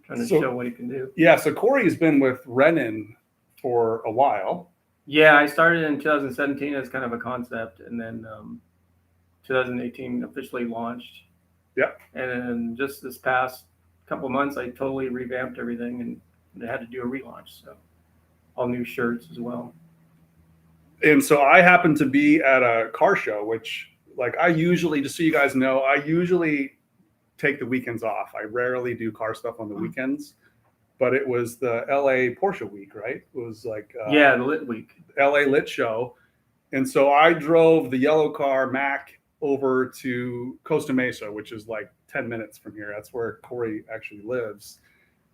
trying to show what he can do. Yeah, so Cory's been with Rennen for a while. Yeah, I started in 2017 as kind of a concept, and then 2018 officially launched. Yeah. And then just this past couple months, I totally revamped everything, and they had to do a relaunch. So all new shirts as well. And so I happened to be at a car show, which like I usually, just so you guys know, I usually take the weekends off. I rarely do car stuff on the weekends. But it was the LA Porsche week, right? It was like the Lit Week, LA Lit Show, and so I drove the yellow car Mac over to Costa Mesa, which is like 10 minutes from here. That's where Cory actually lives,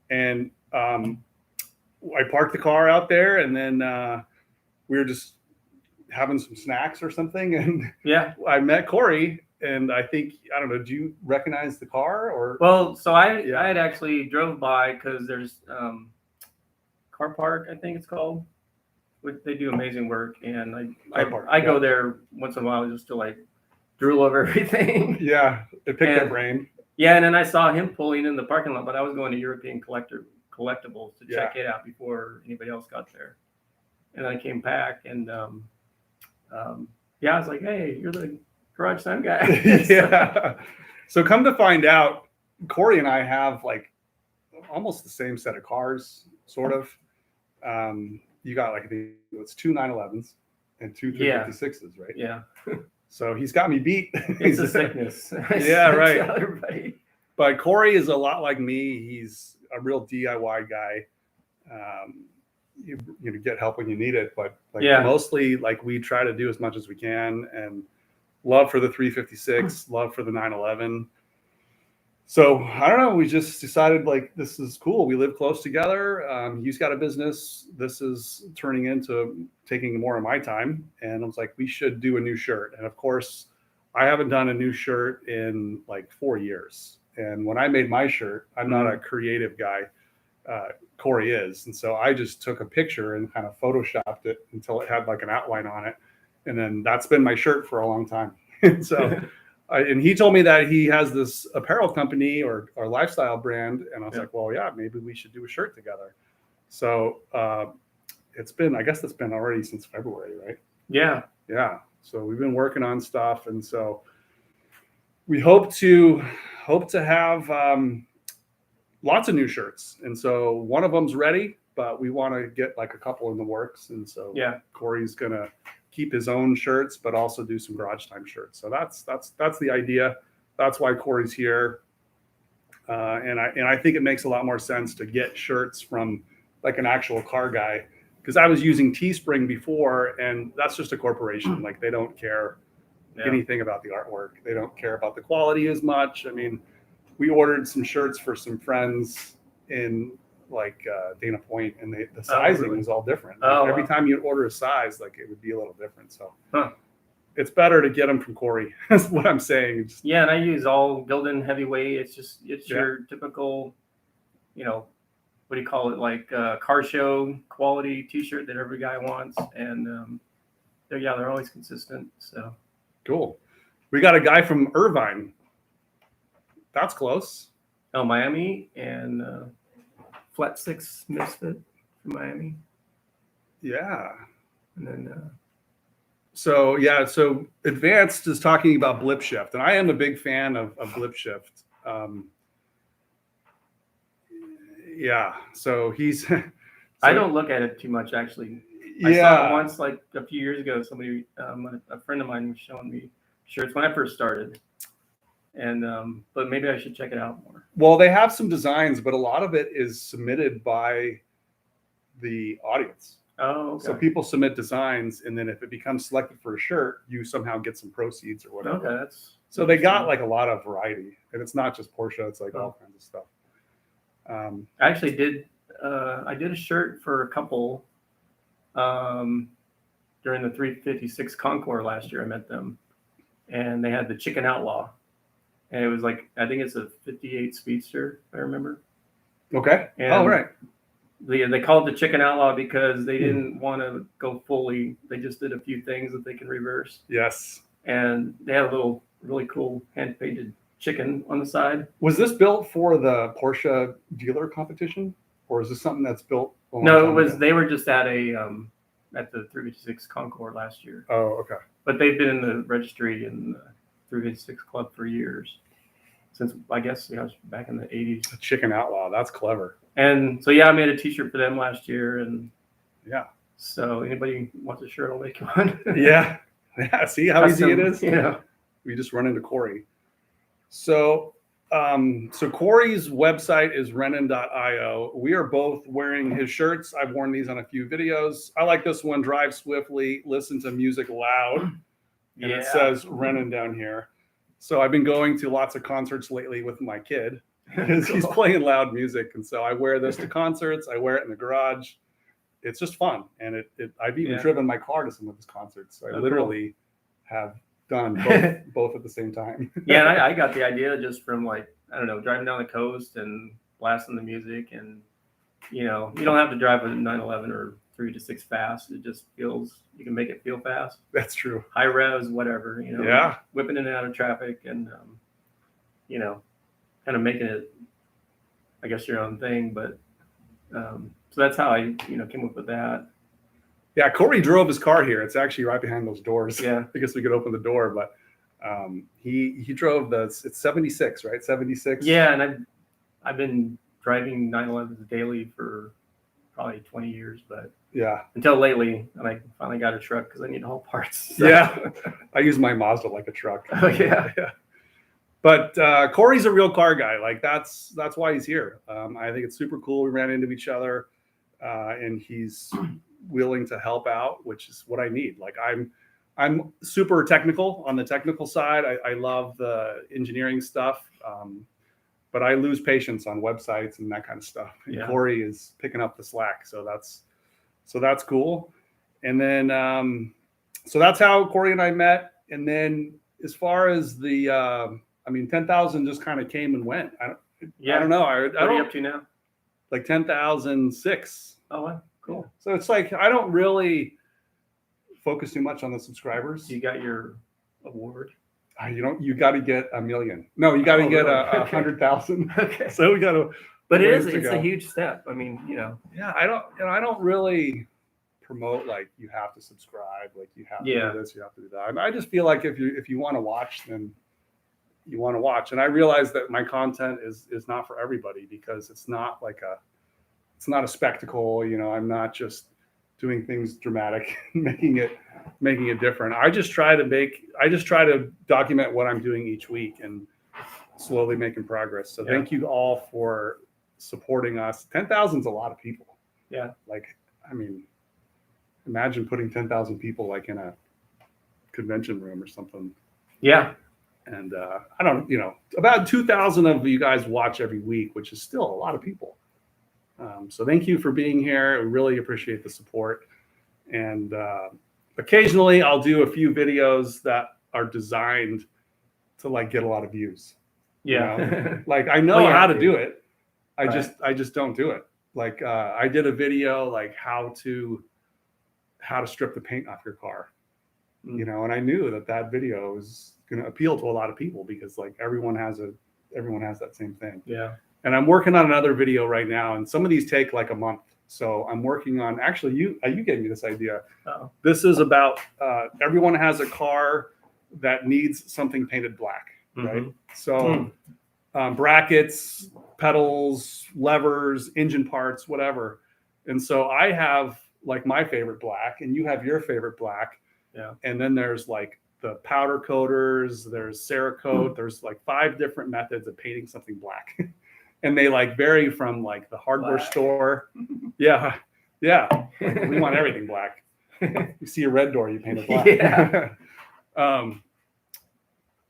and I parked the car out there, and then we were just having some snacks or something, and I met Cory. And I think, I don't know, do you recognize the car or? Well, so I had actually drove by because there's Car Park, I think it's called. They do amazing work. And I go there once in a while just to like drool over everything. Yeah, it picked their brain. Yeah, and then I saw him pulling in the parking lot, but I was going to European Collectibles to check it out before anybody else got there. And I came back and I was like, hey, you're the Garage Time guy. Yeah. So come to find out, Cory and I have like almost the same set of cars, sort of. You got like it's 2 911s and 2 356s, right? Yeah. So he's got me beat. It's a sickness. Yeah, right. Everybody. But Cory is a lot like me. He's a real DIY guy. You get help when you need it, but like mostly like we try to do as much as we can, and love for the 356, love for the 911. So I don't know. We just decided like this is cool. We live close together. He's got a business. This is turning into taking more of my time, and I was like, we should do a new shirt. And of course, I haven't done a new shirt in like 4 years. And when I made my shirt, I'm not a creative guy. Cory is, and so I just took a picture and kind of photoshopped it until it had like an outline on it. And then that's been my shirt for a long time. And so, and he told me that he has this apparel company or lifestyle brand. And I was like, well, yeah, maybe we should do a shirt together. So it's been already since February, right? Yeah. Yeah. So we've been working on stuff. And so we hope to have lots of new shirts. And so one of them's ready, but we want to get like a couple in the works. And so Cory's going to keep his own shirts, but also do some Garage Time shirts. So that's the idea. That's why Cory's here. And I think it makes a lot more sense to get shirts from like an actual car guy, because I was using Teespring before, and that's just a corporation. Like they don't care anything about the artwork. They don't care about the quality as much. I mean, we ordered some shirts for some friends in like Dana Point, and the sizing was all different. Like every time you order a size, like it would be a little different. So it's better to get them from Cory. That's what I'm saying. And I use all Gildan heavyweight. It's your typical, what do you call it? Like car show quality T-shirt that every guy wants, and they're always consistent. So cool. We got a guy from Irvine. That's close. Oh, Miami and. Flat 6 Misfit from Miami. Yeah. And then so Advanced is talking about Blip Shift, and I am a big fan of Blip Shift. So he's I don't look at it too much, actually. I saw it once like a few years ago. Somebody a friend of mine was showing me shirts when I first started. And but maybe I should check it out more. Well, they have some designs, but a lot of it is submitted by the audience. Oh, okay. So people submit designs, and then if it becomes selected for a shirt, you somehow get some proceeds or whatever. Okay, so they got like a lot of variety, and it's not just Porsche; it's like all kinds of stuff. I actually did. I did a shirt for a couple during the 356 Concours last year. I met them, and they had the Chicken Outlaw. And it was like, I think it's a 58 Speedster, if I remember. Okay. And right. They called it the Chicken Outlaw because they didn't want to go fully. They just did a few things that they can reverse. Yes. And they had a little really cool hand-painted chicken on the side. Was this built for the Porsche dealer competition, or is this something that's built? No, it was. They were just at at the 356 Concours last year. Oh, okay. But they've been in the registry in the 356 club for years, since I guess it was back in the 80s. A chicken outlaw. That's clever. And so yeah, I made a T-shirt for them last year, and yeah. So anybody wants a shirt, I'll make you one. Yeah. See how easy it is. Yeah. We just run into Cory. So, Cory's website is Rennen.io. We are both wearing his shirts. I've worn these on a few videos. I like this one: drive swiftly, listen to music loud. And it says Rennen down here. So I've been going to lots of concerts lately with my kid because he's playing loud music. And so I wear this to concerts. I wear it in the garage. It's just fun. And I've even driven my car to some of his concerts. So I literally have done both at the same time. Yeah, and I got the idea just from, like, I don't know, driving down the coast and blasting the music, and you know, you don't have to drive a 911 or 356 fast. It just feels, you can make it feel fast. That's true. High revs, whatever, you know. Yeah. Whipping in and out of traffic, and you know, kind of making it, I guess, your own thing. But so that's how I, you know, came up with that. Yeah, Cory drove his car here. It's actually right behind those doors. Yeah. I guess we could open the door, but he drove it's 76, right? 76. Yeah, and I've been driving 911s daily for probably 20 years, but yeah, until lately, and I finally got a truck because I need all parts. So. Yeah, I use my Mazda like a truck. Oh yeah. But Cory's a real car guy. Like that's why he's here. I think it's super cool. We ran into each other, and he's willing to help out, which is what I need. Like I'm super technical on the technical side. I love the engineering stuff, but I lose patience on websites and that kind of stuff. And Cory is picking up the slack, so that's cool. And then so that's how Cory and I met. And then as far as the 10,000 just kind of came and went. I don't know. What are you up to now? Like 10,006. Oh wow. Cool. So it's like I don't really focus too much on the subscribers. You got your award. You got to get 1 million. No, you got to get 100,000. Okay. So we got to. But it's a huge step. I mean, you know. Yeah, I don't really promote like you have to subscribe, like you have to do this, you have to do that. I just feel like if you want to watch, then you want to watch. And I realize that my content is not for everybody because it's not a spectacle. You know, I'm not just doing things dramatic, making it different. I just try to document what I'm doing each week and slowly making progress. So thank you all for supporting us. 10,000 is a lot of people. Yeah. Like, I mean, imagine putting 10,000 people like in a convention room or something. Yeah. And I don't, about 2,000 of you guys watch every week, which is still a lot of people. So thank you for being here. We really appreciate the support. And occasionally I'll do a few videos that are designed to like get a lot of views. Yeah. You know? Like I know how to do it. I just don't do it. Like I did a video like how to strip the paint off your car. And I knew that video was going to appeal to a lot of people because like everyone has that same thing. Yeah. And I'm working on another video right now, and some of these take like a month. So I'm working on. Actually, you gave me this idea. Uh-oh. This is about everyone has a car that needs something painted black, right? So brackets, pedals, levers, engine parts, whatever. And so I have like my favorite black, and you have your favorite black. Yeah. And then there's like the powder coaters. There's Cerakote. There's like 5 different methods of painting something black. And they like vary from like the hardware store. Yeah. Yeah. We want everything black. You see a red door, you paint it black. Yeah.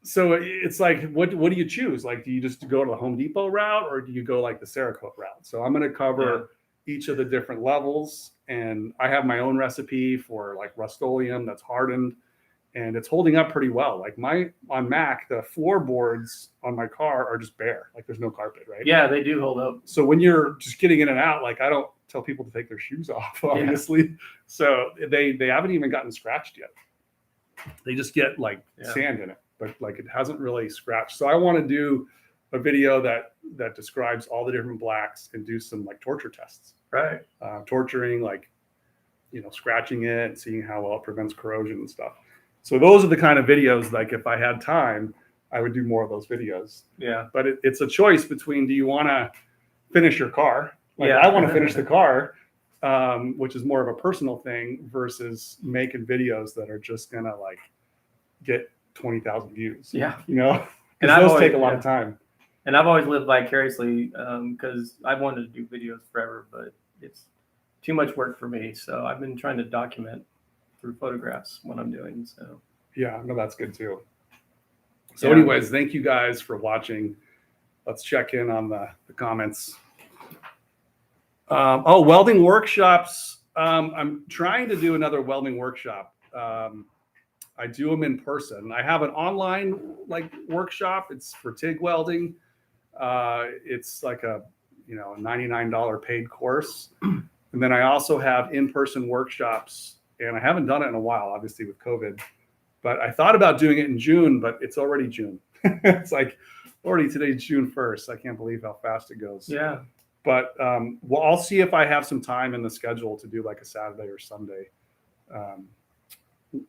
So it's like, what do you choose? Like, do you just go to the Home Depot route or do you go like the Cerakote route? So I'm going to cover each of the different levels. And I have my own recipe for like Rust-Oleum that's hardened. And it's holding up pretty well. Like on Mac, the floorboards on my car are just bare. Like there's no carpet, right? Yeah, they do hold up. So when you're just getting in and out, like I don't tell people to take their shoes off, obviously. Yeah. So they haven't even gotten scratched yet. They just get like sand in it. but like it hasn't really scratched. So I want to do a video that describes all the different blacks and do some like torture tests. Right. Torturing, like, scratching it and seeing how well it prevents corrosion and stuff. So those are the kind of videos, like if I had time, I would do more of those videos. Yeah. But it's a choice between, do you want to finish your car? Like Yeah. I want to finish the car, which is more of a personal thing, versus making videos that are just going to like get 20,000 views. Yeah. Because And those take a lot of time. And I've always lived vicariously because I've wanted to do videos forever, but it's too much work for me. So I've been trying to document through photographs what I'm doing. So yeah, no, that's good too. So anyways, thank you guys for watching. Let's check in on the comments. Welding workshops. I'm trying to do another welding workshop. I do them in person. I have an online like workshop. It's for TIG welding. It's like a $99 paid course. And then I also have in-person workshops, and I haven't done it in a while, obviously with COVID, but I thought about doing it in June, but it's already June. It's like already today's June 1st. I can't believe how fast it goes. yeah. But well, I'll see if I have some time in the schedule to do like a Saturday or Sunday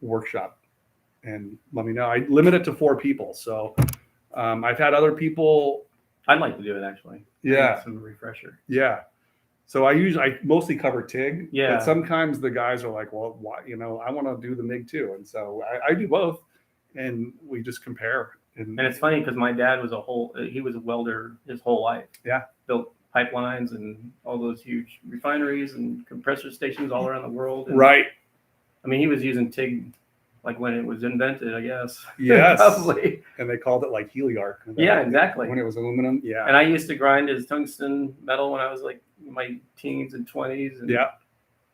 workshop, and let me know. I limit it to 4 people. So I've had other people. I'd like to do it actually. Yeah. Some refresher. Yeah. So I mostly cover TIG. Yeah. But sometimes the guys are like, well, why, I want to do the MIG too. And so I do both, and we just compare. And it's funny because my dad was he was a welder his whole life. Yeah. Built pipelines and all those huge refineries and compressor stations all around the world. And, right. I mean, he was using TIG like when it was invented, I guess. Yes. Probably. And they called it like Heliarc. Yeah, exactly. When it was aluminum. Yeah. And I used to grind his tungsten metal when I was like in my teens and 20s. And yeah.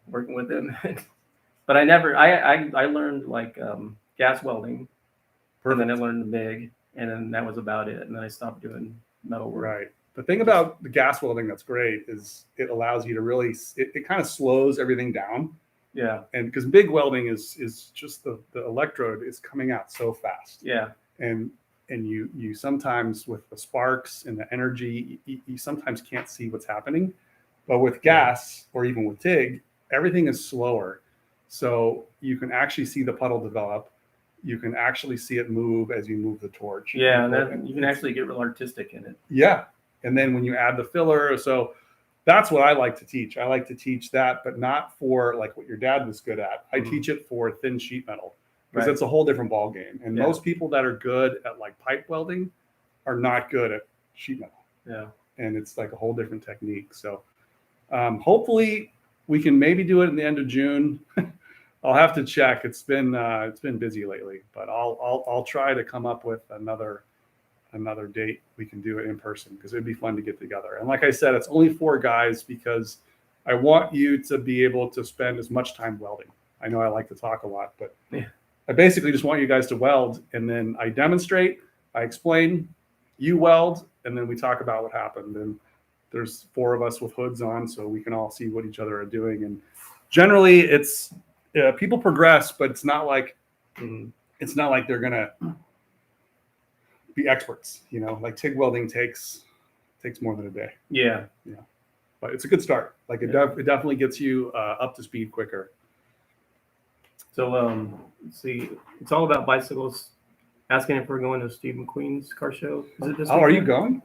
Working with him. But I learned like gas welding. Perfect. And then I learned the MIG, and then that was about it. And then I stopped doing metal work. Right. The thing about the gas welding that's great is it allows you to really, it kind of slows everything down. Yeah. And because MIG welding is just the electrode is coming out so fast. Yeah. And you sometimes with the sparks and the energy, you sometimes can't see what's happening. But with gas or even with TIG, everything is slower. So you can actually see the puddle develop. You can actually see it move as you move the torch. Yeah, and then you can actually get real artistic in it. Yeah. And then when you add the filler, so that's what I like to teach. I like to teach that, but not for like what your dad was good at. I teach it for thin sheet metal because it's a whole different ball game. And most people that are good at like pipe welding are not good at sheet metal. Yeah. And it's like a whole different technique. So hopefully we can maybe do it in the end of June. I'll have to check. It's been busy lately, but I'll try to come up with another date we can do it in person because it'd be fun to get together. And like I said, it's only 4 guys because I want you to be able to spend as much time welding. I know I like to talk a lot, but I basically just want you guys to weld, and then I demonstrate, I explain, you weld, and then we talk about what happened. And there's 4 of us with hoods on, so we can all see what each other are doing. And generally, it's people progress, but it's not like they're gonna be experts, like TIG welding takes more than a day. Yeah. But it's a good start. Like it definitely gets you up to speed quicker. So let's see, it's all about bicycles. Asking if we're going to Steve McQueen's car show. Is it this weekend? Are you going?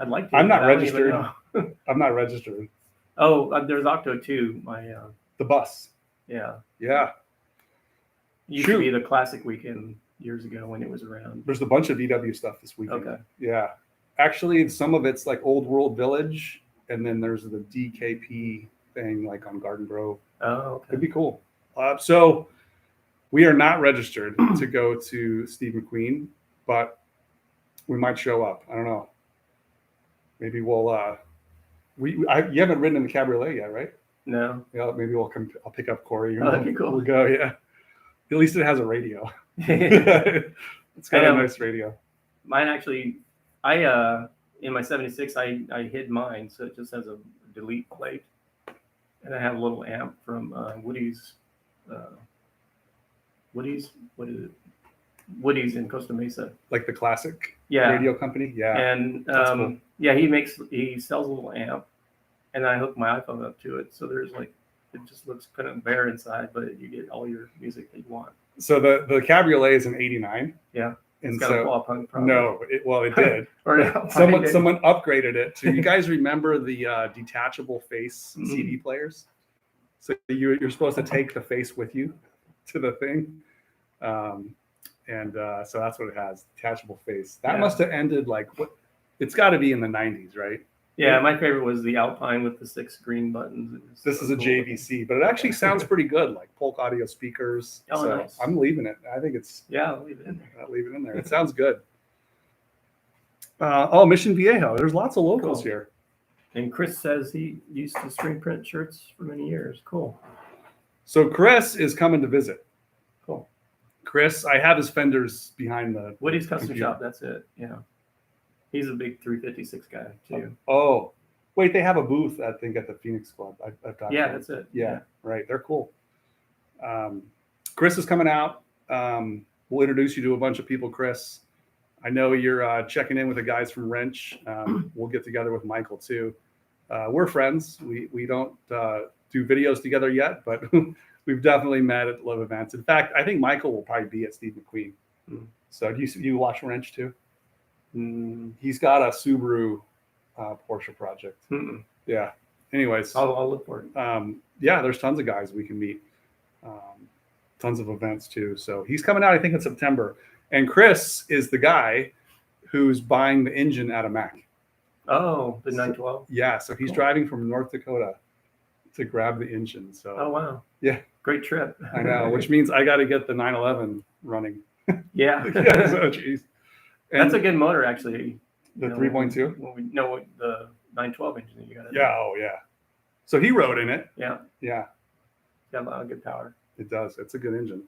I'd like to. I'm not registered. I'm not registered. Oh, there's Octo too. The bus. Yeah. It used to be the classic weekend years ago when it was around. There's a bunch of VW stuff this weekend. Okay. Yeah. Actually, some of it's like Old World Village, and then there's the DKP thing like on Garden Grove. Oh, okay. It'd be cool. So we are not registered to go to Steve McQueen, but we might show up. I don't know. Maybe we'll. You haven't ridden in the cabriolet yet, right? No. Yeah. Maybe we'll come. I'll pick up Cory. Oh, that'd be cool. We'll go. Yeah. At least it has a radio. It's got a nice radio. Mine actually, in my 76, I hid mine, so it just has a delete plate, and I have a little amp from Woody's. What is it? Woody's in Costa Mesa. Like the classic Yeah. radio company. Yeah. And cool. yeah, he sells a little amp, and I hook my iPhone up to it. So there's like, it just looks kind of bare inside, but you get all your music that you want. So the Cabriolet is an '89. Yeah. And it's got a pull-up punk probably. No, it did. Or someone upgraded it to. You guys remember the detachable face Mhm. CD players? So you're supposed to take the face with you to the thing, so that's what it has, detachable face. That must have ended like what? It's got to be in the '90s, right? Yeah, my favorite was the Alpine with the 6 green buttons. This is a JVC, but it actually sounds pretty good, like Polk Audio speakers. Oh, so nice. I'm leaving it. I think it's I'll leave it in there. I'll leave it in there. It sounds good. Mission Viejo. There's lots of locals here. And Chris says he used to screen print shirts for many years. Cool. So Chris is coming to visit. Cool. Chris, I have his fenders behind the Woody's Custom computer. Shop. That's it. Yeah. He's a big 356 guy too. Oh, wait, they have a booth, I think, at the Phoenix Club. I've got that's it. Yeah, right. They're cool. Chris is coming out. We'll introduce you to a bunch of people, Chris. I know you're checking in with the guys from Wrench. We'll get together with Michael too. We're friends. We don't do videos together yet, but we've definitely met at live events. In fact, I think Michael will probably be at Steve McQueen. So do you watch Wrench too? He's got a Subaru Porsche project. Yeah. Anyways, I'll look for it. Yeah, there's tons of guys we can meet. Tons of events too. So he's coming out, I think, in September. And Chris is the guy who's buying the engine out of Mac. Oh, the 912. Yeah. So he's driving from North Dakota to grab the engine. So. Oh wow. Yeah. Great trip. I know, which means I got to get the 911 running. Yeah. So, geez. That's a good motor, actually. The 3.2? When we know the 912 engine that you got. Yeah. Oh, yeah. So he rode in it. Yeah. Yeah. Got a lot of good power. It does. It's a good engine.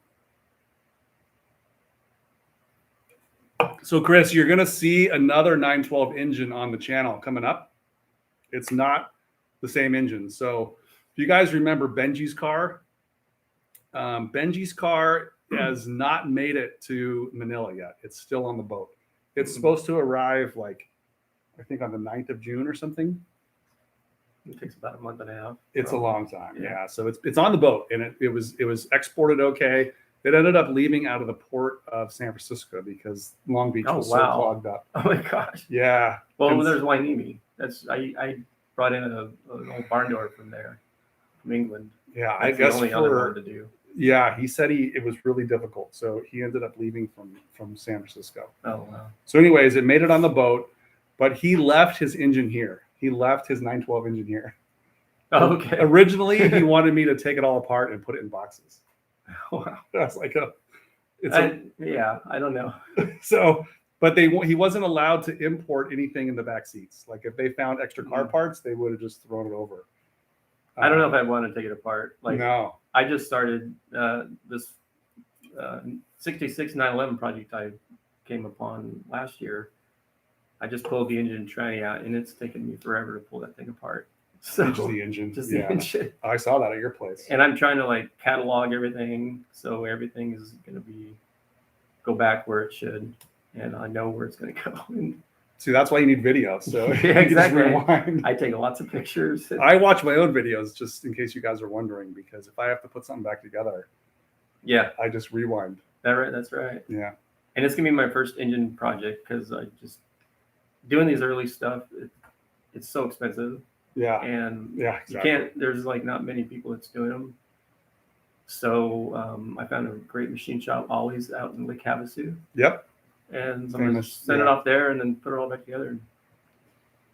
So, Chris, you're going to see another 912 engine on the channel coming up. It's not the same engine. So, if you guys remember Benji's car has not made it to Manila yet. It's still on the boat. It's supposed to arrive I think on the 9th of June or something. It takes about a month and a half. It's a long time. Yeah. So it's on the boat, and it was exported okay. It ended up leaving out of the port of San Francisco because Long Beach was so clogged up. Oh my gosh. Yeah. Well, there's Wainimi. I brought in an old barn door from there, from England. Yeah, That's I guess the only other one to do. Yeah, he said it was really difficult, so he ended up leaving from San Francisco. Oh wow. So, anyways, it made it on the boat, but he left his engine here. He left his 912 engine here. Oh, okay. Originally, he wanted me to take it all apart and put it in boxes. Wow. That's like I don't know. So, but he wasn't allowed to import anything in the back seats. Like if they found extra car parts, they would have just thrown it over. I don't know if I want to take it apart. No. I just started this 66 911 project I came upon last year. I just pulled the engine tranny out, and it's taken me forever to pull that thing apart. So just the engine. Just the engine. I saw that at your place. And I'm trying to catalog everything, so everything is going to go back where it should, and I know where it's going to go. And see, that's why you need video. So yeah, exactly. I take lots of pictures. I watch my own videos just in case you guys are wondering, because if I have to put something back together, I just rewind. That's right. Yeah. And it's gonna be my first engine project because I just doing these early stuff. It's so expensive. Yeah. And exactly. You can't. There's not many people that's doing them. So I found a great machine shop, Ollie's, out in Lake Havasu. Yep. And I'm going to send it off there and then put it all back together and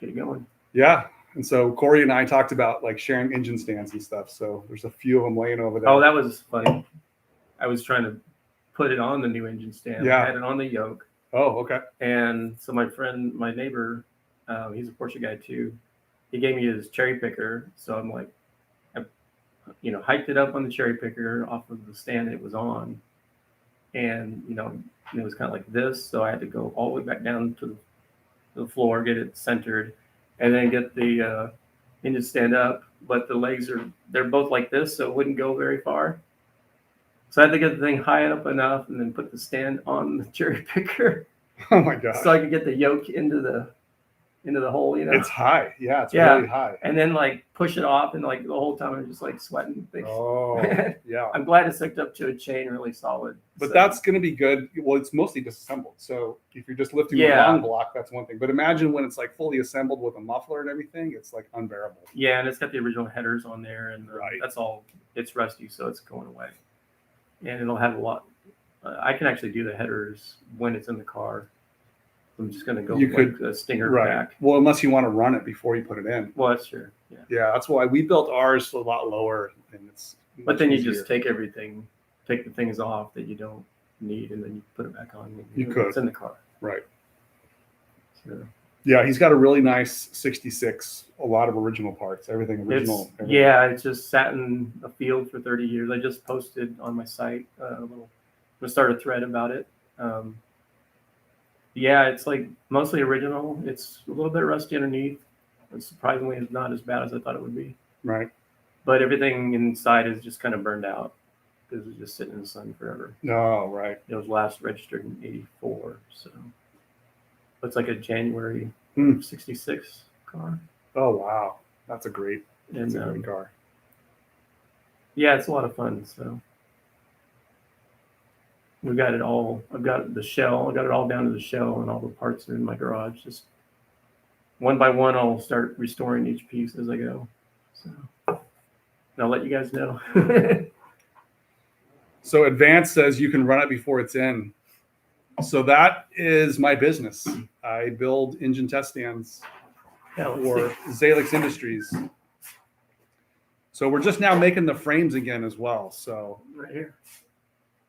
get it going. Yeah. And so Cory and I talked about sharing engine stands and stuff. So there's a few of them laying over there. Oh, that was funny. I was trying to put it on the new engine stand. Yeah. I had it on the yoke. Oh, okay. And so my neighbor, he's a Porsche guy too. He gave me his cherry picker. So I'm I hiked it up on the cherry picker off of the stand it was on. And, it was kind of like this. So I had to go all the way back down to the floor, get it centered, and then get the engine stand up. But the legs they're both like this, so it wouldn't go very far. So I had to get the thing high up enough and then put the stand on the cherry picker Oh my gosh. so I could get the yoke into the hole, you know. It's high. Yeah, it's really high. And then like push it off, and like the whole time I'm just like sweating. Oh, yeah. I'm glad it's hooked up to a chain really solid. But that's going to be good. Well, it's mostly disassembled. So if you're just lifting the long block, that's one thing. But imagine when it's like fully assembled with a muffler and everything, it's like unbearable. Yeah, and it's got the original headers on there, and that's all. It's rusty, so it's going away. And it'll have a lot. I can actually do the headers when it's in the car. I'm just going to go with the Stinger back. Well, unless you want to run it before you put it in. Well, that's true. Yeah. Yeah, that's why we built ours a lot lower, and it's. But then you just take the things off that you don't need, and then you put it back on. You could. It's in the car. Right. So. Yeah, he's got a really nice 66, a lot of original parts, everything original. Yeah, it just sat in a field for 30 years. I just posted on my site I'm going to start a thread about it. Yeah, it's like mostly original. It's a little bit rusty underneath. And surprisingly, it's not as bad as I thought it would be. Right. But everything inside is just kind of burned out because it's just sitting in the sun forever. Oh, right. It was last registered in '84, so it's like a January '66 car. Oh wow, that's a great car. Yeah, it's a lot of fun. So we got it all. I've got the shell. I got it all down to the shell, and all the parts are in my garage. Just one by one, I'll start restoring each piece as I go. So I'll let you guys know. So Advance says you can run it before it's in. So that is my business. I build engine test stands for Zalix Industries. So we're just now making the frames again as well. So right here.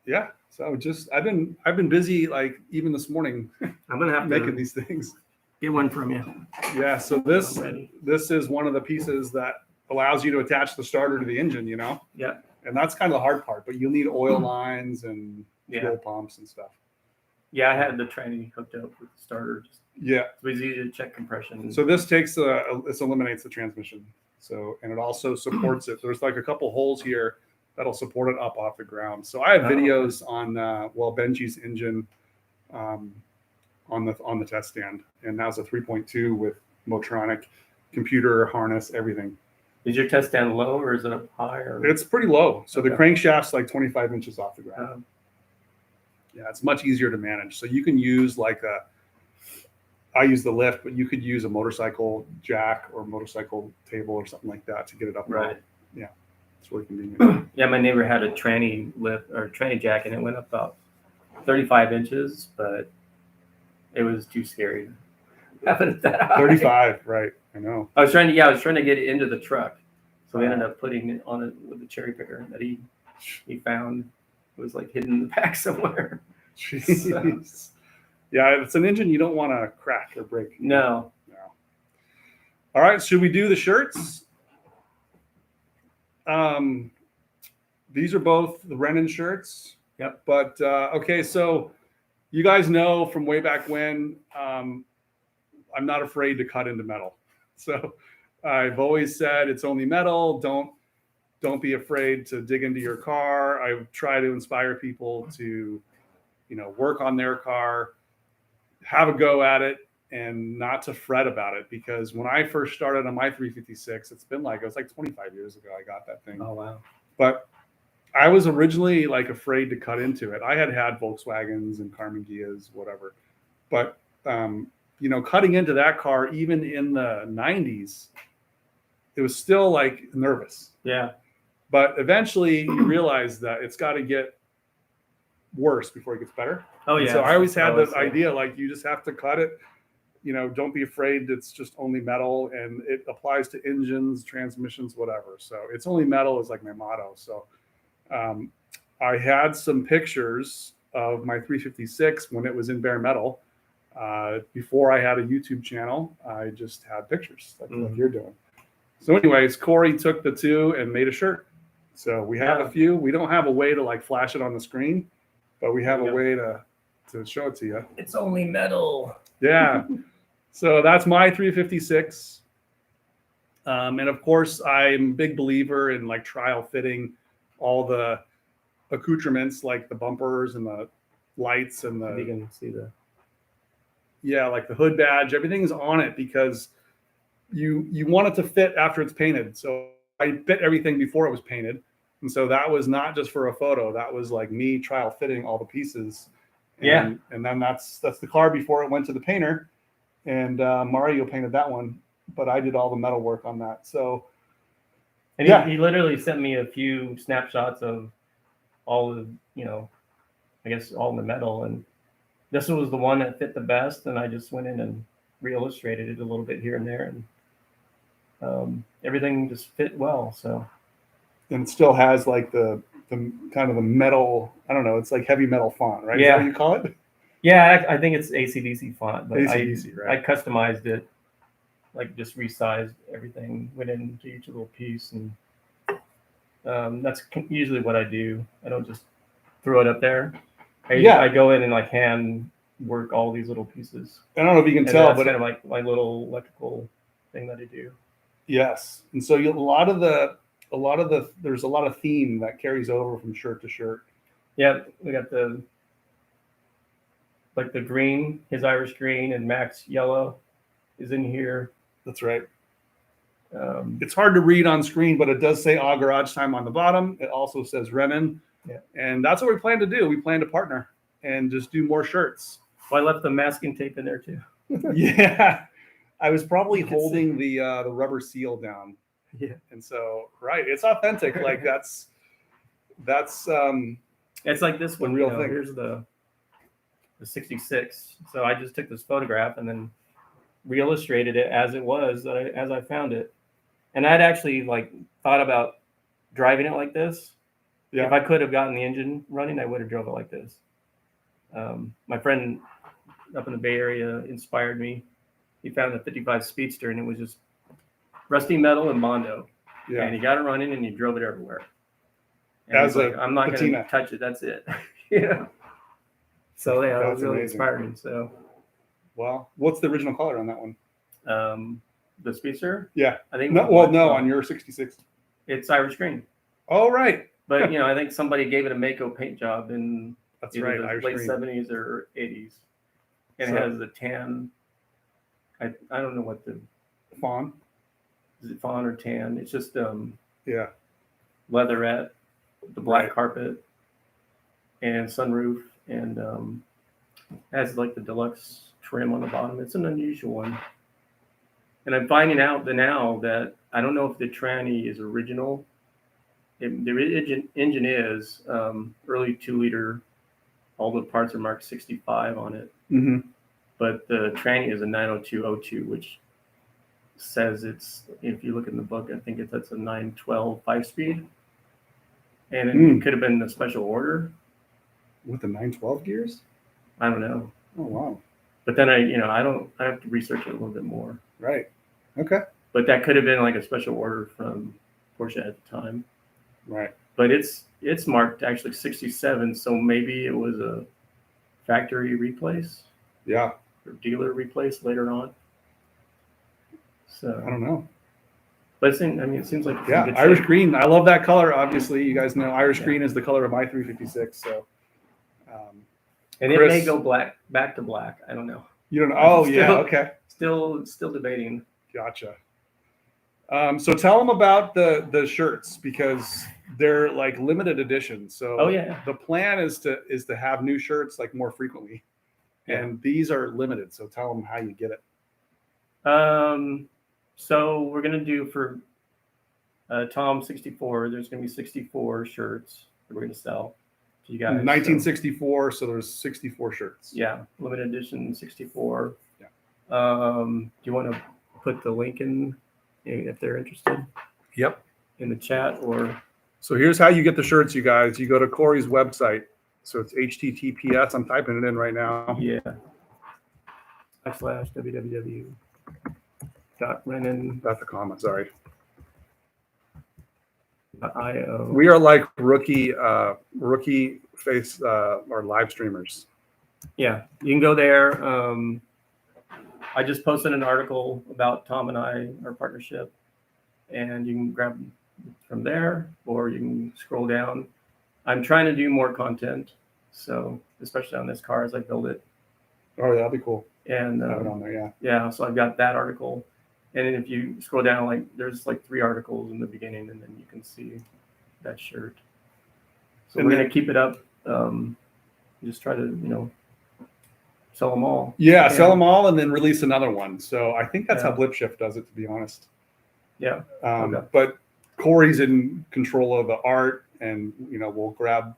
Yeah. So I've been busy, like even this morning. I'm gonna have making these things. Get one from you. Yeah. So this is one of the pieces that allows you to attach the starter to the engine. You know. Yeah. And that's kind of the hard part. But you'll need oil lines and fuel pumps and stuff. Yeah, I had the tranny hooked up with the starter. Yeah. It was easy to check compression. So this this eliminates the transmission. So, and it also supports it. There's like a couple holes here that'll support it up off the ground. So I have videos on, Benji's engine on the test stand. And now's a 3.2 with Motronic computer, harness, everything. Is your test stand low or is it up high? It's pretty low. So the crankshaft's like 25 inches off the ground. Yeah, it's much easier to manage. So you can use I use the lift, but you could use a motorcycle jack or motorcycle table or something like that to get it up. Right. Yeah, it's really convenient. Yeah, my neighbor had a tranny lift or tranny jack, and it went up about 35 inches, but it was too scary. Having it that high. 35, right? I know. I was trying to get it into the truck, so we ended up putting it on it with the cherry picker that he found. It was like hidden in the back somewhere. Jeez. So. Yeah, it's an engine you don't want to crack or break. No. All right, should we do the shirts? These are both the Rennen shirts. Yep. But okay, so you guys know from way back when, I'm not afraid to cut into metal. So I've always said it's only metal. Don't be afraid to dig into your car. I try to inspire people to, work on their car, have a go at it, and not to fret about it. Because when I first started on my 356, it was like 25 years ago I got that thing. Oh, wow. But I was originally afraid to cut into it. I had Volkswagens and Carmen Gias, whatever. But, cutting into that car, even in the 90s, it was still nervous. Yeah. But eventually you realize that it's got to get worse before it gets better. Oh, yeah. And so I always had the idea, you just have to cut it. Don't be afraid. It's just only metal, and it applies to engines, transmissions, whatever. So it's only metal is my motto. So I had some pictures of my 356 when it was in bare metal. Before I had a YouTube channel, I just had pictures like you're doing. So anyways, Cory took the two and made a shirt. So we have a few. We don't have a way to flash it on the screen, but we have a way to show it to you. It's only metal. Yeah. So that's my 356. And of course, I'm a big believer in trial fitting all the accoutrements like the bumpers and the lights and You the can see the. like the hood badge. Everything's on it because you want it to fit after it's painted. So I fit everything before it was painted, and so that was not just for a photo. That was like me trial fitting all the pieces. And then that's the car before it went to the painter, and Mario painted that one, but I did all the metal work on that. So, and he literally sent me a few snapshots of all of, I guess all the metal, and this was the one that fit the best, and I just went in and re-illustrated it a little bit here and there, and everything just fit well. So, and it still has like the kind of the metal, I don't know, it's like heavy metal font, right? Yeah. Is that what you call it? Yeah, I think it's AC/DC font, but AC/DC, right? I customized it, like just resized everything, went into each little piece, and that's usually what I do. I don't just throw it up there. I go in and like hand work all these little pieces. I don't know if you can tell, that's but kind of like my little electrical thing that I do. Yes, and so a lot of the there's a lot of theme that carries over from shirt to shirt. Yeah, we got the green, his Irish green, and Max yellow is in here. That's right. It's hard to read on screen, but it does say "All Garage Time" on the bottom. It also says Rennen, and that's what we plan to do. We plan to partner and just do more shirts. Well, I left the masking tape in there too. Yeah, I was probably holding the rubber seal down. Yeah, and so it's authentic. Like that's it's like this one. Real thing. Here's the 66. So I just took this photograph and then re-illustrated it as it was, as I found it. And I'd actually like thought about driving it like this. Yeah. If I could have gotten the engine running, I would have drove it like this. My friend up in the Bay Area inspired me. He found a 55 Speedster, and it was just rusty metal and Mondo. Yeah. And he got it running, and he drove it everywhere. And I'm not going to touch it. That's it. Yeah. So yeah, it was really inspiring. So. Well, what's the original color on that one? The Speedster? Yeah. I think. No, on your 66. It's Irish green. Oh, right. But I think somebody gave it a Mako paint job in the late 70s or 80s, and it has the tan. I don't know what the fawn. Is it fawn or tan? It's just leatherette, the black carpet, and sunroof, and has like the deluxe trim on the bottom. It's an unusual one. And I'm finding out now that I don't know if the tranny is original. The engine is early 2-liter. All the parts are marked 65 on it. Mm-hmm. But the tranny is a 90202, which says it's, if you look in the book, I think that's a 912 5-speed. And it could have been a special order. With the 912 gears? I don't know. Oh, wow. But then I have to research it a little bit more. Right. Okay. But that could have been like a special order from Porsche at the time. Right. But it's marked actually 67, so maybe it was a factory replace. Yeah. Or dealer replace later on. So I don't know. But it seems like it's in good Irish shape. Green. I love that color. Obviously, you guys know Irish green is the color of my 356. So. And Chris, it may go back to black. I don't know. You don't know? Oh, okay. Still debating. Gotcha. So tell them about the shirts, because they're like limited editions. So the plan is to have new shirts like more frequently, and these are limited. So tell them how you get it. So we're gonna do for Tom 64. There's gonna be 64 shirts that we're gonna sell to you guys. 1964. So there's 64 shirts. Yeah, limited edition 64. Yeah. Do you want to put the link in if they're interested? Yep. In the chat or. So here's how you get the shirts, you guys. You go to Cory's website. So it's HTTPS. I'm typing it in right now. Yeah. /www.rennen. That's the comment. Sorry. .io. We are like rookie face or live streamers. Yeah, you can go there. I just posted an article about Tom and our partnership, and you can grab from there, or you can scroll down. I'm trying to do more content, so especially on this car as I build it. Oh, yeah, that'd be cool. And Have it on there, yeah. yeah, so I've got that article, and then if you scroll down, like there's like 3 articles in the beginning, and then you can see that shirt. So And we're then- gonna keep it up. Just try to sell them all. Yeah, sell them all and then release another one. So I think that's how Yeah. Blip Shift does it, to be honest. Yeah. Okay. But Cory's in control of the art, and we'll grab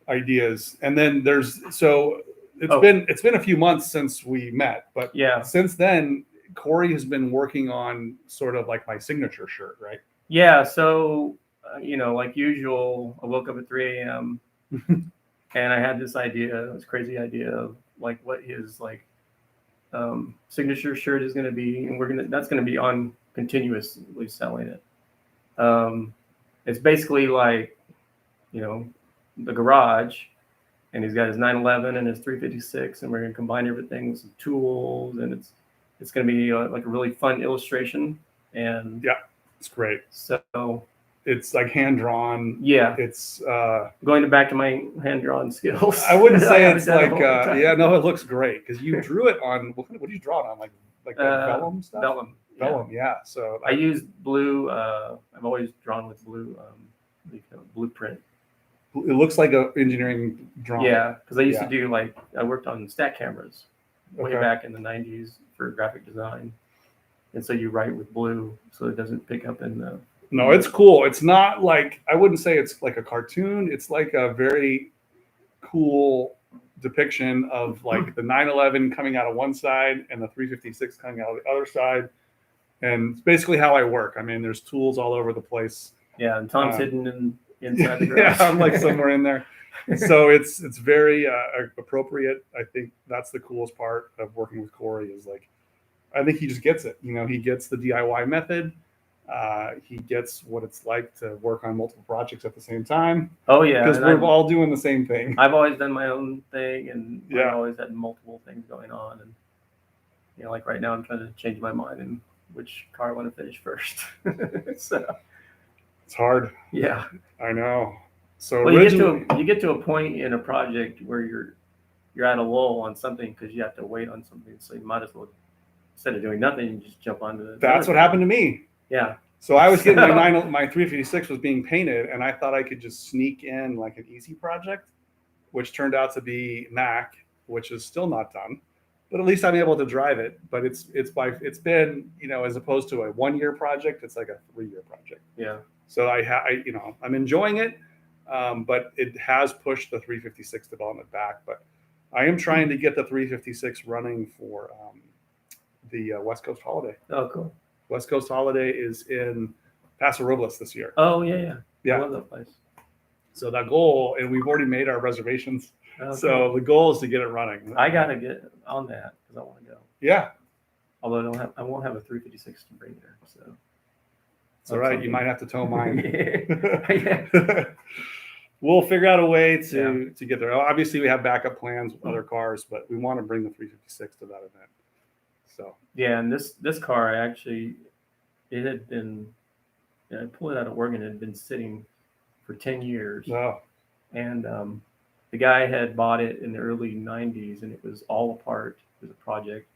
ideas. And then it's been a few months since we met, but Yeah. since then Cory has been working on sort of like my signature shirt, right? Yeah. So like usual, I woke up at 3 a.m. and I had this crazy idea of like what his like signature shirt is going to be, and that's going to be on continuously selling it. It's basically like the garage, and he's got his 911 and his 356, and we're going to combine everything with some tools, and it's going to be like a really fun illustration. And yeah, it's great. So it's like hand drawn. Yeah, it's going back to my hand drawn skills. I wouldn't say it's like it looks great because you drew it on what did you draw it on, like vellum stuff? Vellum, yeah. So I used blue. I've always drawn with blue blueprint. It looks like an engineering drawing. Yeah, because I used to do I worked on stat cameras way back in the 90s for graphic design, and so you write with blue so it doesn't pick up in the. No, it's cool. It's not like, I wouldn't say it's like a cartoon. It's like a very cool depiction of like the 911 coming out of one side and the 356 coming out of the other side. And it's basically how I work. I mean, there's tools all over the place. Yeah, and Tom's hidden inside the garage. Yeah, I'm like somewhere in there. So it's very appropriate. I think that's the coolest part of working with Cory is like, I think he just gets it. He gets the DIY method. He gets what it's like to work on multiple projects at the same time. Oh yeah, because we're all doing the same thing. I've always done my own thing, and I've always had multiple things going on. And like right now, I'm trying to change my mind in which car I want to finish first. So it's hard. Yeah, I know. So you get to a point in a project where you're at a lull on something because you have to wait on something. So you might as well, instead of doing nothing, you just jump onto it. That's what happened to me. Yeah. So I was getting my 356 was being painted, and I thought I could just sneak in like an easy project, which turned out to be Mac, which is still not done, but at least I'm able to drive it. But it's been as opposed to a 1-year project, it's like a 3-year project. Yeah. So I'm enjoying it, but it has pushed the 356 development back. But I am trying to get the 356 running for the West Coast Holiday. Oh, cool. West Coast Holiday is in Paso Robles this year. Oh, yeah. I love that place. So that goal, and we've already made our reservations. Oh, so cool. The goal is to get it running. I got to get on that because I want to go. Yeah. Although I won't have a 356 to bring there. So. It's all right. You might have to tow mine. Yeah. We'll figure out a way to get there. Obviously, we have backup plans with other cars, but we want to bring the 356 to that event. So yeah, and this car it had been, I pulled it out of Oregon. It had been sitting for 10 years. Wow. And the guy had bought it in the early 90s, and it was all apart. It was a project,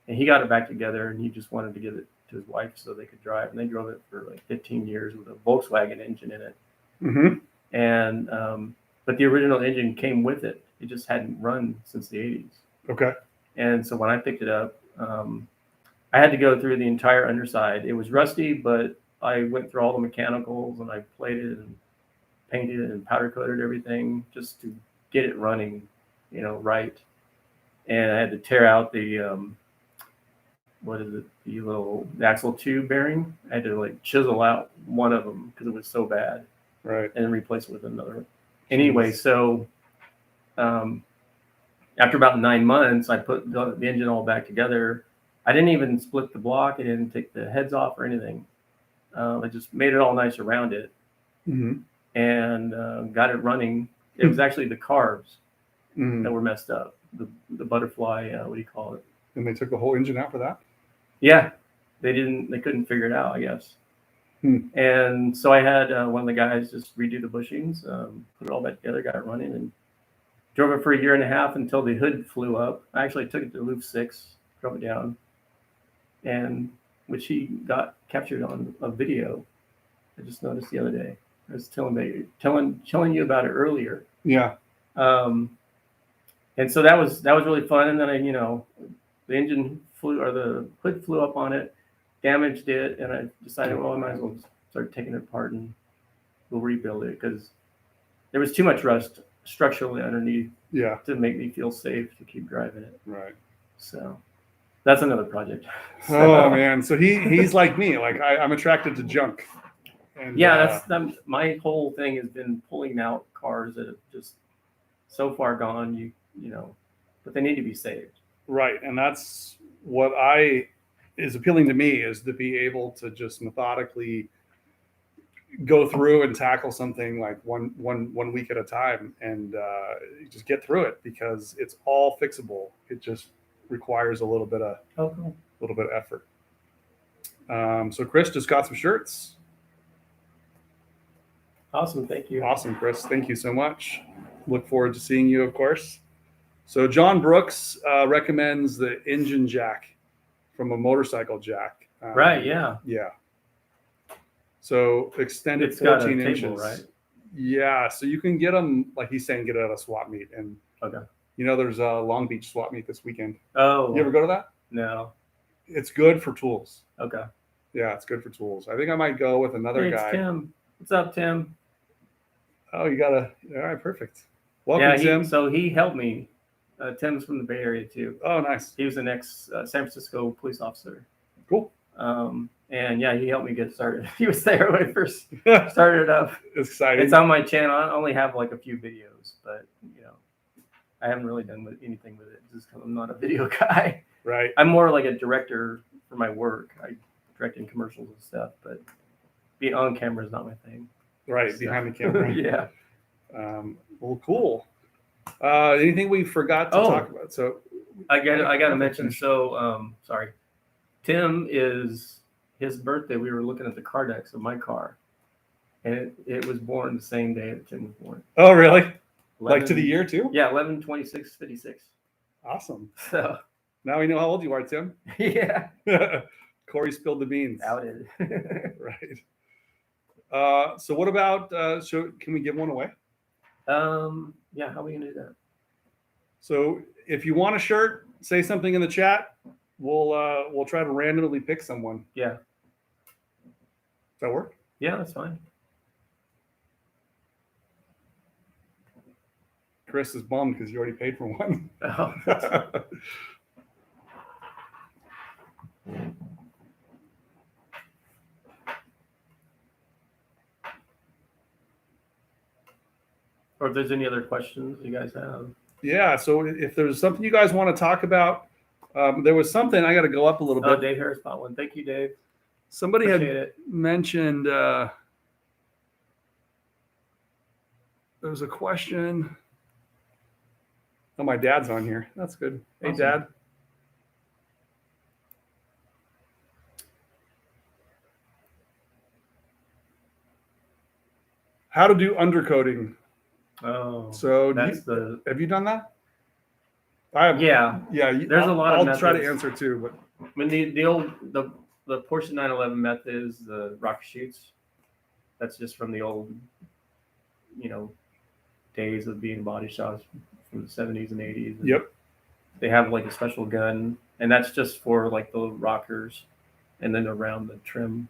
and he got it back together, and he just wanted to give it to his wife so they could drive. And they drove it for like 15 years with a Volkswagen engine in it. Mm-hmm. And but the original engine came with it. It just hadn't run since the 80s. Okay. And so when I picked it up, I had to go through the entire underside. It was rusty, but I went through all the mechanicals and I plated and painted and powder coated everything just to get it running, right. And I had to tear out the the axle tube bearing. I had to chisel out one of them because it was so bad, right, and then replace it with another. Anyway, so after about 9 months, I put the engine all back together. I didn't even split the block. I didn't take the heads off or anything. I just made it all nice around it, and got it running. It was actually the carbs that were messed up. The butterfly, what do you call it? And they took the whole engine out for that? Yeah, they couldn't figure it out, I guess. And so I had one of the guys just redo the bushings, put it all back together, got it running, and drove it for 1.5 years until the hood flew up. I actually took it to Loop 6, drove it down, and which he got captured on a video. I just noticed the other day. I was telling you about it earlier. Yeah. And so that was really fun. And then the engine flew, or the hood flew up on it, damaged it, and I decided, well, I might as well start taking it apart and we'll rebuild it, because there was too much rust structurally underneath to make me feel safe to keep driving it. Right. So that's another project. Oh man, so he's like me. Like I'm attracted to junk. And, that's my whole thing has been pulling out cars that have just so far gone, but they need to be saved. Right, and that's what is appealing to me, is to be able to just methodically go through and tackle something like one week at a time, and just get through it, because it's all fixable. It just requires a little bit of effort. So Chris just got some shirts. Awesome, thank you. Awesome, Chris. Thank you so much. Look forward to seeing you, of course. So John Brooks recommends the engine jack from a motorcycle jack. Right, yeah. Yeah. So extended It's got 14 a inches. table, right? Yeah, so you can get them, like he's saying, get it at a swap meet. And there's a Long Beach swap meet this weekend. Oh. You ever go to that? No. It's good for tools. Okay. Yeah, it's good for tools. I think I might go with another guy. It's Tim. What's up, Tim? Oh, all right, perfect. Welcome, Tim. So he helped me. Tim's from the Bay Area too. Oh, nice. He was an ex San Francisco police officer. Cool. And he helped me get started. He was there when I first started it up. It's exciting. It's on my channel. I only have like a few videos, but I haven't really done anything with it just because I'm not a video guy. Right. I'm more like a director for my work. I direct in commercials and stuff, but being on camera is not my thing. Right, behind the camera. Yeah. Well, cool. Anything we forgot to talk about? So I got to mention. So sorry, Tim is his birthday. We were looking at the car decks of my car, and it was born the same day that Tim was born. Oh, really? Like to the year too? Yeah, 11/26/56. Awesome. So now we know how old you are, Tim. Yeah. Corey spilled the beans. Outed. Right. So what about? Can we give one away? Yeah. How are we gonna do that? So if you want a shirt, say something in the chat. We'll try to randomly pick someone. Yeah. Does that work? Yeah, that's fine. Chris is bummed because you already paid for one. Oh, or if there's any other questions you guys have. Yeah. So if there's something you guys want to talk about, there was something I got to go up a little bit. Oh, Dave Harris bought one. Thank you, Dave. Somebody had mentioned there was a question. Oh, my dad's on here. That's good. Hey, Awesome. Dad. How to do undercoating. Oh, so have you done that? I have. Yeah. There's a lot of methods. I'll try to answer too, but I mean the Porsche 911 method is the rocker shoots. That's just from the old, days of being body shops from the 70s and 80s. Yep. They have like a special gun, and that's just for like the rockers, and then around the trim.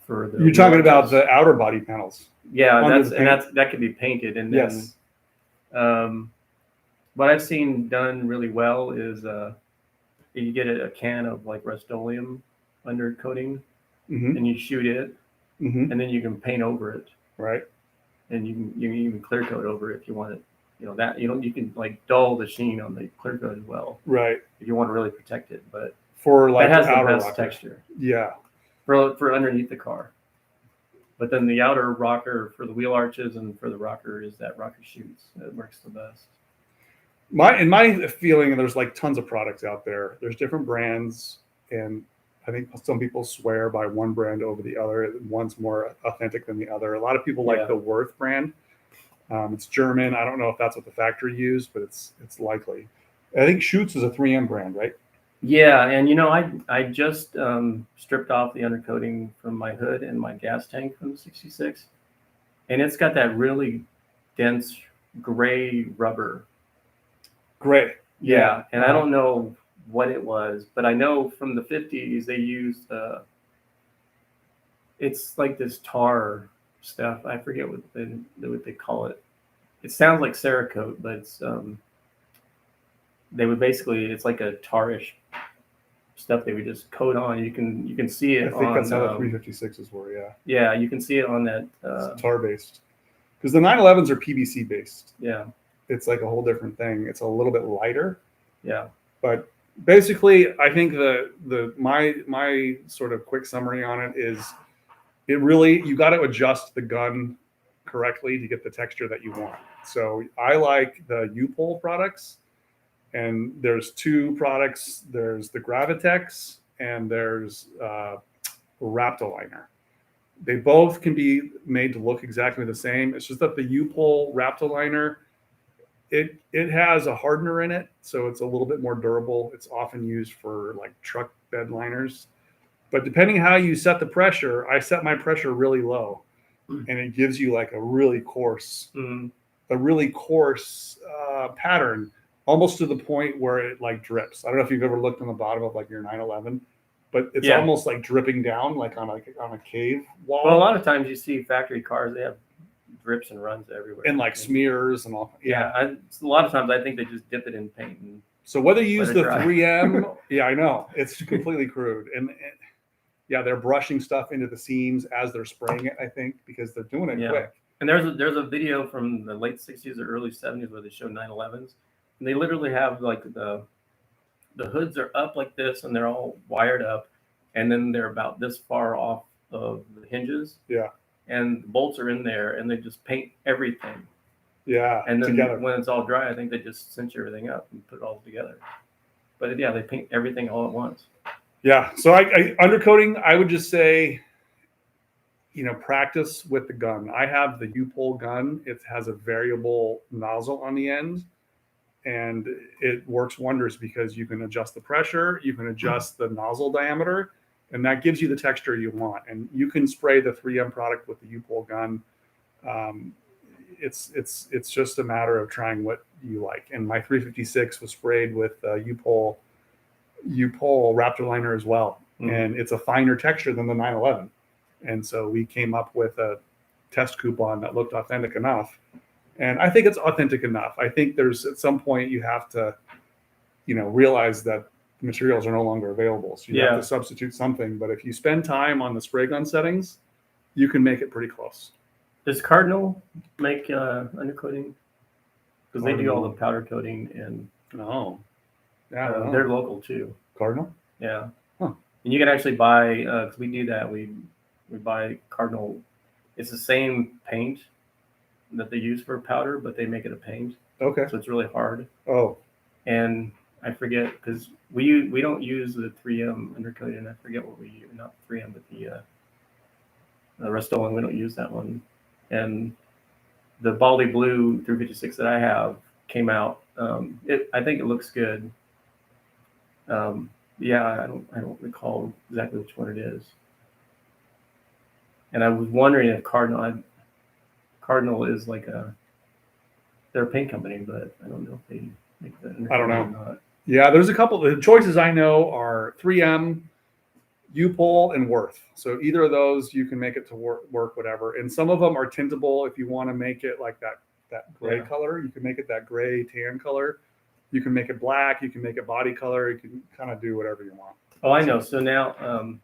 For the you're talking about the outer body panels. Yeah, that could be painted, and then yes. What I've seen done really well is you get a can of like Rust-Oleum undercoating, and you shoot it, and then you can paint over it. Right. And you can even clear coat over it if you want it. You can like dull the sheen on the clear coat as well. Right. If you want to really protect it, but for like that has the outer best rocker texture. Yeah. For underneath the car. But then the outer rocker for the wheel arches and for the rocker is that rocker shoots. That works the best. In my feeling, there's like tons of products out there. There's different brands, and I think some people swear by one brand over the other. One's more authentic than the other. A lot of people like the Worth brand. It's German. I don't know if that's what the factory used, but it's likely. I think Schutz is a 3M brand, right? Yeah, and you know, I just stripped off the undercoating from my hood and my gas tank from the 66, and it's got that really dense gray rubber. Gray. Yeah, and I don't know what it was, but I know from the 50s they used it's like this tar stuff. I forget what they call it. It sounds like Cerakote, but it's they would basically, it's like a tarish stuff they would just coat on. You can see it. I think that's how the 356s were. Yeah. Yeah, you can see it on that. It's tar based, because the 911s are PVC based. Yeah. It's like a whole different thing. It's a little bit lighter. Yeah. But basically, I think my sort of quick summary on it is, it really, you got to adjust the gun correctly to get the texture that you want. So I like the U-Pole products, and there's two products. There's the Gravitex and there's Raptoliner. They both can be made to look exactly the same. It's just that the U-Pole Raptoliner, it has a hardener in it, so it's a little bit more durable. It's often used for like truck bed liners. But depending how you set the pressure, I set my pressure really low, and it gives you like a really coarse, pattern, almost to the point where it like drips. I don't know if you've ever looked on the bottom of like your 911, but it's almost like dripping down, like on a cave wall. Well, a lot of times you see factory cars, they have drips and runs everywhere, and like smears and all. A lot of times I think they just dip it in paint. And so whether you use the 3M, I know it's completely crude, and they're brushing stuff into the seams as they're spraying it, I think, because they're doing it quick. And there's a video from the late 60s or early 70s where they show 911s, and they literally have like the hoods are up like this, and they're all wired up, and then they're about this far off of the hinges. Yeah. And the bolts are in there, and they just paint everything. Yeah. And then together. when it's all dry, I think they just cinch everything up and put it all together. But yeah, they paint everything all at once. Yeah. So I undercoating, I would just say, practice with the gun. I have the U-Pole gun. It has a variable nozzle on the end, and it works wonders because you can adjust the pressure, you can adjust the nozzle diameter, and that gives you the texture you want. And you can spray the 3M product with the U-Pole gun. It's just a matter of trying what you like. And my 356 was sprayed with U-Pole Raptoliner as well. And it's a finer texture than the 911. And so we came up with a test coupon that looked authentic enough. And I think it's authentic enough. I think there's, at some point, you have to, realize that the materials are no longer available. So you have to substitute something. But if you spend time on the spray gun settings, you can make it pretty close. Does Cardinal make undercoating? Because they do all the powder coating, and they're local too. Cardinal? Yeah. Huh. And you can actually buy, because we do that, we buy Cardinal. It's the same paint that they use for powder, but they make it a paint. Okay. So it's really hard. Oh. And I forget, because we don't use the 3M undercoating, and I forget what we use. Not 3M, but the Rust-Oleum, we don't use that one. And the Baldy Blue 356 that I have came out. I think it looks good. I don't recall exactly which one it is. And I was wondering if Cardinal is like they're a paint company, but I don't know if they make the. I don't know. Or not. Yeah, there's a couple. The choices I know are 3M, U-Pole, and Worth. So either of those, you can make it to work whatever. And some of them are tintable. If you want to make it like that gray color, you can make it that gray tan color. You can make it black. You can make it body color. You can kind of do whatever you want. Oh, I know. So now,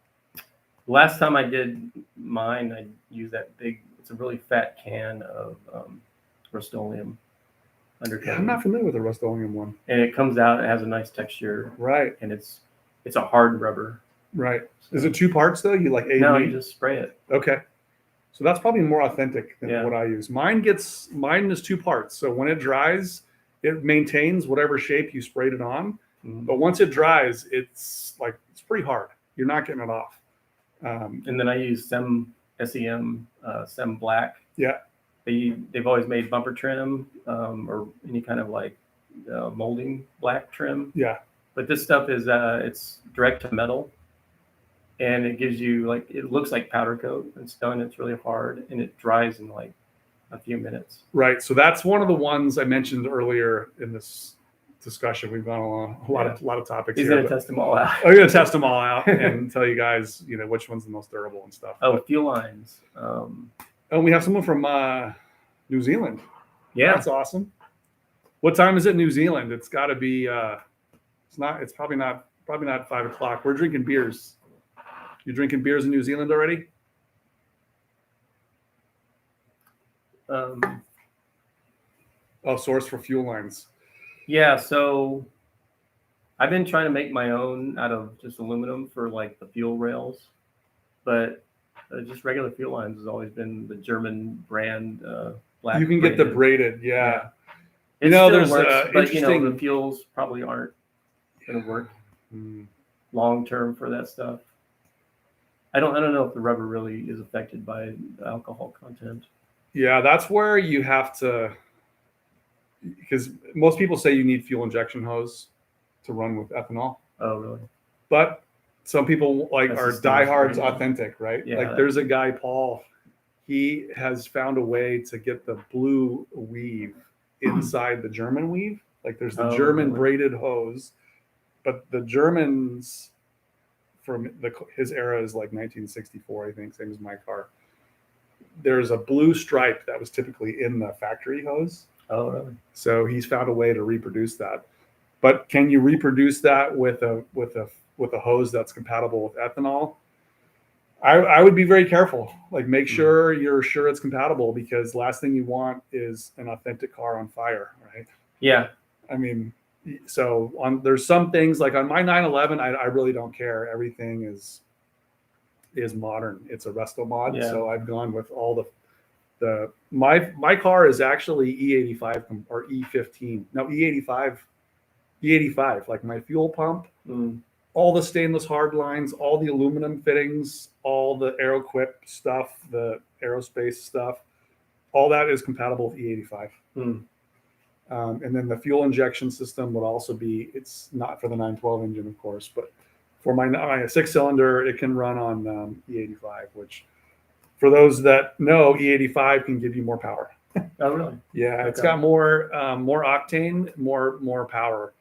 last time I did mine, I used that big. It's a really fat can of Rust-Oleum undercoating. Yeah, I'm not familiar with the Rust-Oleum one. And it comes out. It has a nice texture. Right. And it's a hard rubber. Right. Is it 2 parts though? You like A? No, you just spray it. Okay. So that's probably more authentic than what I use. Mine is 2 parts. So when it dries, it maintains whatever shape you sprayed it on. Mm-hmm. But once it dries, it's pretty hard. you're not getting it off. And then I use SEM Black. Yeah. They've always made bumper trim or any kind of like molding black trim. Yeah. But this stuff is it's direct to metal, and it gives you like, it looks like powder coat. It's done. It's really hard, and it dries in like a few minutes. Right. So that's one of the ones I mentioned earlier in this discussion. We've gone along a lot of topics. He's here, gonna test them all out. I'm gonna test them all out and tell you guys, which one's the most durable and stuff. Oh, fuel lines. And we have someone from New Zealand. Yeah, That's awesome. What time is it in New Zealand? It's got to be. It's probably not 5 o'clock. We're drinking beers. You drinking beers in New Zealand already? Source for fuel lines. Yeah, so I've been trying to make my own out of just aluminum for like the fuel rails, but just regular fuel lines has always been the German brand. Black. You can get the braided, yeah. It there's works, but interesting. the fuels probably aren't going to work long term for that stuff. I don't know if the rubber really is affected by the alcohol content. Yeah, that's where you have to, because most people say you need fuel injection hose to run with ethanol. Oh, really? But some people are diehards right? Authentic, right? Yeah, like there's a guy, Paul, he has found a way to get the blue weave inside the German weave. Like there's the German braided hose, but the Germans from his era is like 1964, I think, same as my car. There's a blue stripe that was typically in the factory hose. Oh, really? So he's found a way to reproduce that. But can you reproduce that with a hose that's compatible with ethanol? I would be very careful. Like make sure you're sure it's compatible, because last thing you want is an authentic car on fire, right? Yeah. I mean, so there's some things like on my 911, I really don't care. Everything is modern. It's a resto mod. Yeah. So I've gone with all my car is actually E85 or E15. No, E85, like my fuel pump, all the stainless hard lines, all the aluminum fittings, all the AeroQuip stuff, the aerospace stuff, all that is compatible with E85. And then the fuel injection system would also be, it's not for the 912 engine, of course, but for my 6-cylinder, it can run on E85, which for those that know, E85 can give you more power. Oh, really? Yeah, okay. It's got more octane, more power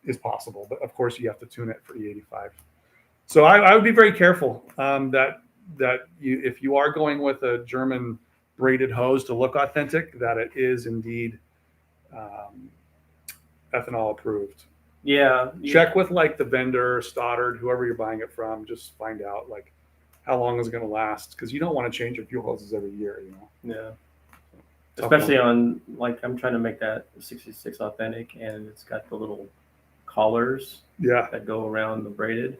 is possible, but of course you have to tune it for E85. So I would be very careful that if you are going with a German braided hose to look authentic, that it is indeed ethanol approved. Yeah. Check with like the vendor, Stoddard, whoever you're buying it from. Just find out like how long is it going to last, because you don't want to change your fuel hoses every year. Yeah. Especially on, like, I'm trying to make that 66 authentic, and it's got the little collars that go around the braided.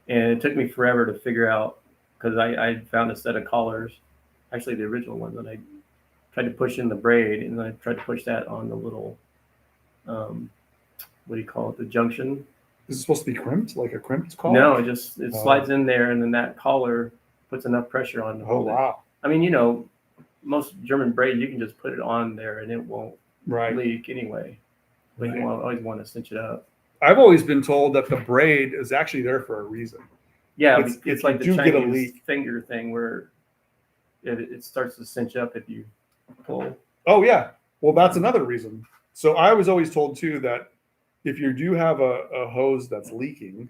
And it took me forever to figure out, because I found a set of collars, actually the original one, that I tried to push in the braid, and then I tried to push that on the little, what do you call it, the junction. Is it supposed to be crimped, like a crimped collar? No, it slides in there, and then that collar puts enough pressure on to hold it. I mean, most German braid, you can just put it on there and it won't leak anyway. But you always want to cinch it up. I've always been told that the braid is actually there for a reason. Yeah, it's like the Chinese finger thing where it starts to cinch up if you pull. Oh, yeah. Well, that's another reason. So I was always told, too, that if you do have a hose that's leaking,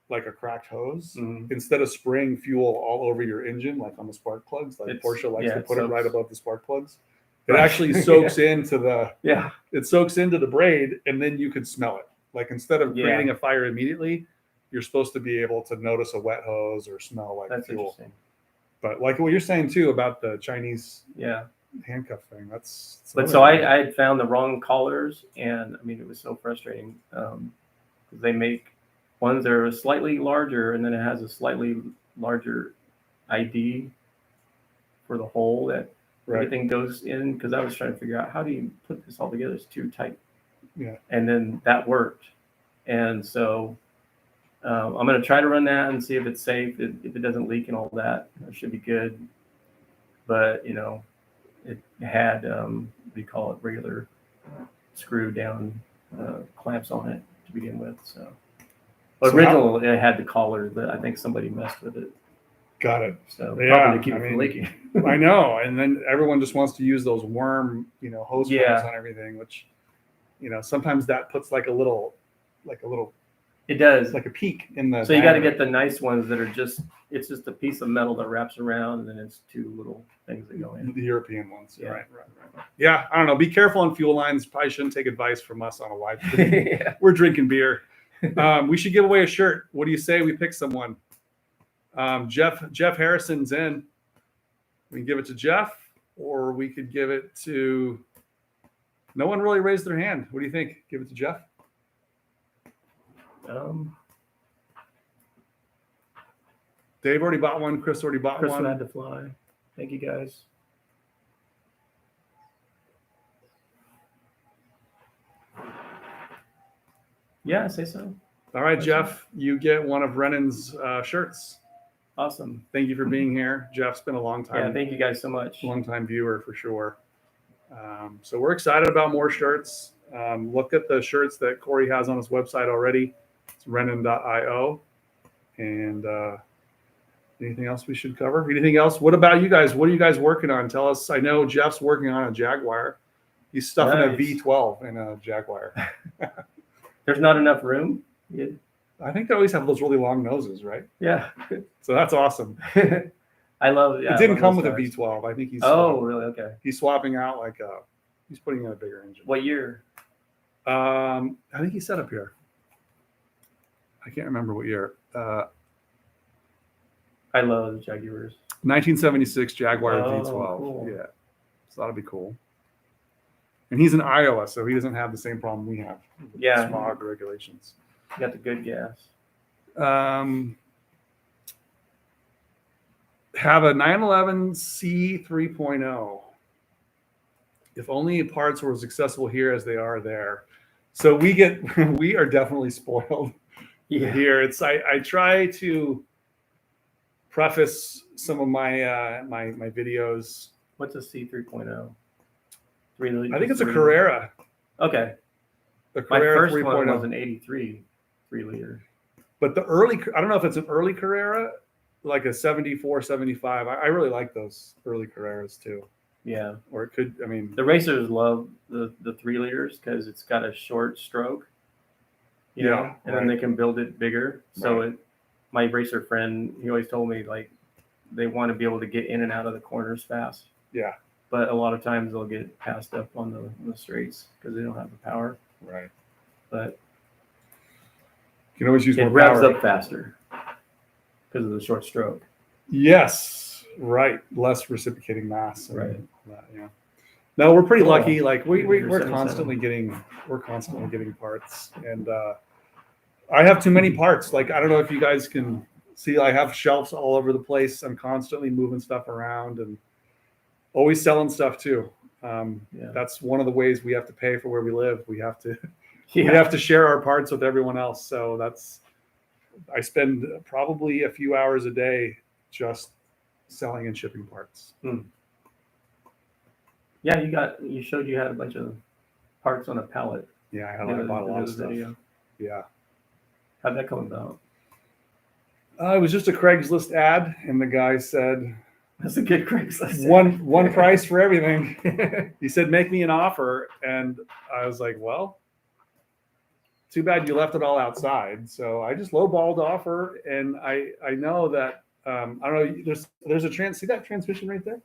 like a cracked hose, instead of spraying fuel all over your engine, like on the spark plugs, like Porsche likes to put it right above the spark plugs, it actually soaks into the braid, and then you could smell it. Like instead of creating a fire immediately, you're supposed to be able to notice a wet hose or smell like fuel. Interesting. But like what you're saying too about the Chinese handcuff thing, but so I had found the wrong collars, and I mean it was so frustrating because they make ones that are slightly larger, and then it has a slightly larger ID for the hole that everything goes in, because I was trying to figure out how do you put this all together. It's too tight. Yeah. And then that worked. And so I'm going to try to run that and see if it's safe. If it doesn't leak and all that, it should be good. But, you know, it had, we call it regular screw down clamps on it to begin with. So, original, it had the collar, but I think somebody messed with it. Got it. So Yeah, probably to keep it from leaking. I know. And then everyone just wants to use those worm, hose clamps on everything, which, sometimes that puts like a little, it does. like a peak in the. So you got to get the nice ones that are it's just a piece of metal that wraps around, and then it's two little things that go in. The European ones. Yeah. Right. Yeah. I don't know. Be careful on fuel lines. Probably shouldn't take advice from us on a live stream. Yeah. We're drinking beer. We should give away a shirt. What do you say we pick someone? Jeff Harrison's in. We can give it to Jeff, or we could give it to. No one really raised their hand. What do you think? Give it to Jeff. Dave already bought one. Chris already bought Chris one. had to fly. Thank you, guys. Yeah, I say so. All right, Jeff, you get one of Rennen's shirts. Awesome. Thank you for being here. Jeff's been a long time. Yeah, thank you guys so much. Long time viewer for sure. So we're excited about more shirts. Look at the shirts that Cory has on his website already. It's rennen.io. And anything else we should cover? Anything else? What about you guys? What are you guys working on? Tell us. I know Jeff's working on a Jaguar. He's stuffing a V12 in a Jaguar. There's not enough room? I think they always have those really long noses, right? Yeah. So that's awesome. I love it. It didn't come with a V12. I think he's. Oh, really? Okay. He's swapping out he's putting in a bigger engine. What year? I think he set up here. I can't remember what year. I love the Jaguars. 1976 Jaguar V12. Cool. Yeah. So that'll be cool. And he's in Iowa, so he doesn't have the same problem we have. Yeah. Smog regulations. You got the good gas. Have a 911C 3.0. If only parts were as accessible here as they are there. So we are definitely spoiled here. I try to preface some of my my videos. What's a C 3.0? I think it's a Carrera. Okay. The My Carrera first 3.0. one was an 83 3-liter. But the early, I don't know if it's an early Carrera, like a 74, 75. I really like those early Carreras too. Yeah. Or it could, I mean. The racers love the 3-liters because it's got a short stroke, and then they can build it bigger. So my racer friend, he always told me, like, they want to be able to get in and out of the corners fast. Yeah. But a lot of times they'll get passed up on the straights because they don't have the power. Right. But you can always use more revs power. up faster because of the short stroke. Yes. Right. Less reciprocating mass. Right. Yeah. No, we're pretty Cool. lucky. Like we're 77. constantly getting parts, and I have too many parts. Like I don't know if you guys can see. I have shelves all over the place. I'm constantly moving stuff around and always selling stuff too. That's one of the ways we have to pay for where we live. We have to we have to share our parts with everyone else. So I spend probably a few hours a day just selling and shipping parts. Yeah, you showed you had a bunch of parts on a pallet. Yeah, I bought a lot of stuff. Video. Yeah. How'd that come about? It was just a Craigslist ad, and the guy said, "That's a good Craigslist." One price for everything. He said, "Make me an offer," and I was like, "Well, too bad you left it all outside." So I just lowballed the offer, and I know that I don't know. There's a see that transmission right there.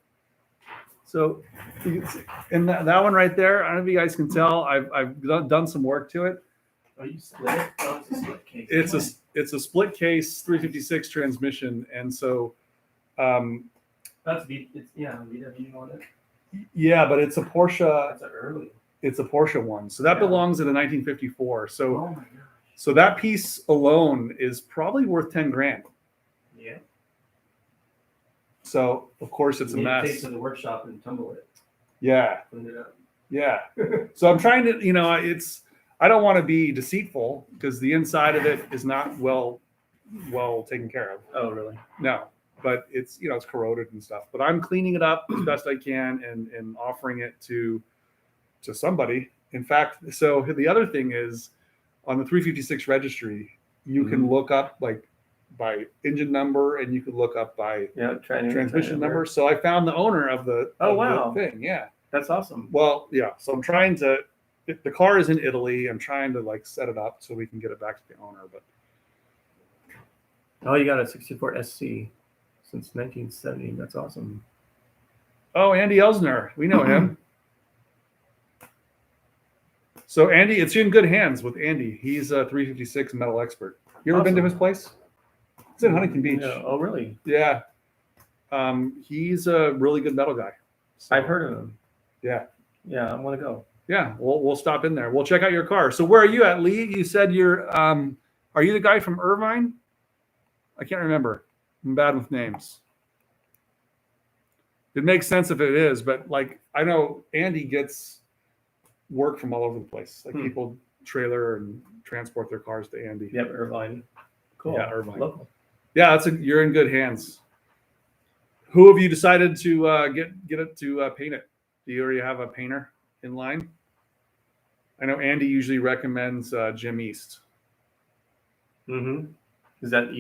So, you can see, and that one right there. I don't know if you guys can tell. I've done some work to it. Oh, you split it? Oh, it's a split case. It's a split case 356 transmission, and so. That's VW on it. Yeah, but it's a Porsche. That's early. It's a Porsche one, so that belongs in a 1954. So, oh my gosh. So that piece alone is probably worth $10,000. Yeah. So of course it's a mess. Take it to the workshop and tumble it. Yeah. Clean it up. Yeah. So I'm trying to, I don't want to be deceitful because the inside of it is not well well taken care of. Oh, really? No, but it's it's corroded and stuff. But I'm cleaning it up as best I can and offering it to somebody. In fact, so the other thing is on the 356 registry, you can look up like by engine number and you can look up by transmission number. So I found the owner of the the thing. Yeah, that's awesome. Well, yeah. So I'm trying to. The car is in Italy. I'm trying to like set it up so we can get it back to the owner. But you got a 64 SC since 1970. That's awesome. Oh, Andy Elsner, we know him. So Andy, it's in good hands with Andy. He's a 356 metal expert. You ever been to his place? It's in Huntington Beach. Yeah. Oh, really? Yeah. He's a really good metal guy. So, I've heard of him. Yeah. Yeah, I want to go. Yeah, we'll stop in there. We'll check out your car. So where are you at, Lee? You said you're are you the guy from Irvine? I can't remember. I'm bad with names. It makes sense if it is, but like I know Andy gets work from all over the place. Like people trailer and transport their cars to Andy. Yep, Irvine. Cool. Yeah, Irvine. Local. Yeah, you're in good hands. Who have you decided to get it to paint it? Do you already have a painter in line? I know Andy usually recommends Jim East. Mm-hmm. Is that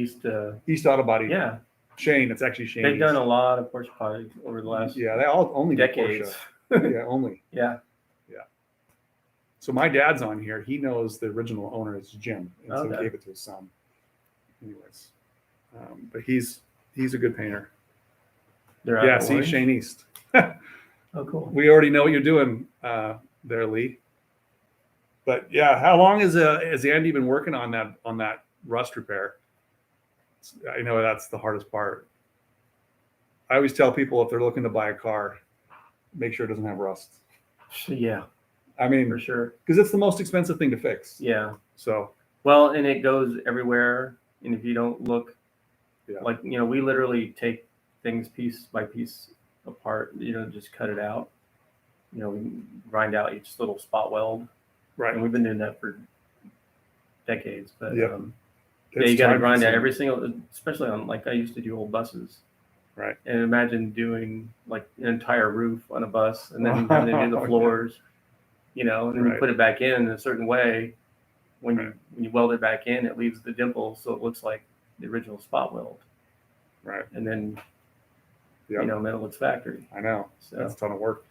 East Auto Body? Yeah. Shane. It's actually Shane. They've done a lot of Porsche products over the last they all only decades. Yeah, only. Yeah. Yeah. So my dad's on here. He knows the original owner is Jim, and so he gave it to his son. Anyways, but he's a good painter. See Shane East. Oh, cool. We already know what you're doing there, Lee. But yeah, how long has Andy been working on that rust repair? I know that's the hardest part. I always tell people if they're looking to buy a car, make sure it doesn't have rust. Yeah. I mean, for sure. Because it's the most expensive thing to fix. Yeah. So. Well, and it goes everywhere. And if you don't look, like, we literally take things piece by piece apart, just cut it out. We grind out each little spot weld. Right. And we've been doing that for decades. But yeah, you got to grind out every single, especially on, like, I used to do old buses. Right. And imagine doing like an entire roof on a bus and then having to do the floors, and then you put it back in a certain way. When you weld it back in, it leaves the dimple so it looks like the original spot weld. Right. And then, then it looks factory. I know. So that's a ton of work.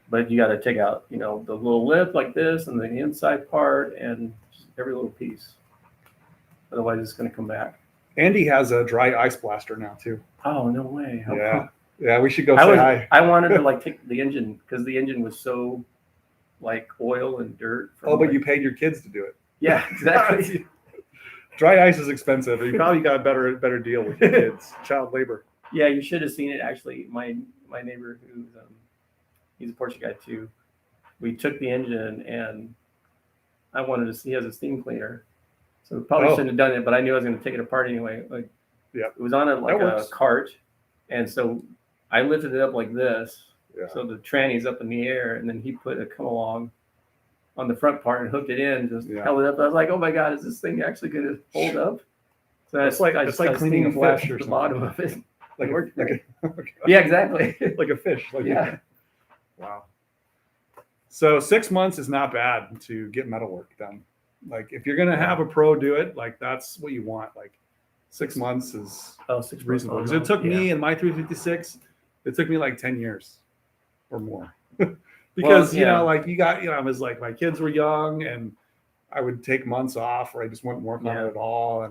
But you got to take out, the little lip like this and the inside part and just every little piece. Otherwise, it's going to come back. Andy has a dry ice blaster now too. Oh, no way. How yeah. cool. Yeah, we should go say hi. I wanted to like take the engine because the engine was so like oil and dirt. But you paid your kids to do it. Yeah, exactly. Dry ice is expensive. You probably got a better deal with your kids. Child labor. Yeah, you should have seen it actually. My neighbor who's he's a Porsche guy too. We took the engine and I wanted to see he has a steam cleaner. So we probably shouldn't have done it, but I knew I was going to take it apart anyway. Like, it was on a cart, and so I lifted it up like this, so the tranny's up in the air, and then he put a come along on the front part and hooked it in, just held it up. I was like, oh my god, is this thing actually going to hold up? So it's like cleaning a fish or the bottom of it. Yeah, exactly. Like a fish. Wow. So 6 months is not bad to get metal work done. Like if you're gonna have a pro do it, like that's what you want. Like 6 months is reasonable. Because it took me in my 356, it took me like 10 years or more. Because like you got, I was like my kids were young and I would take months off or I just wouldn't work on it at all.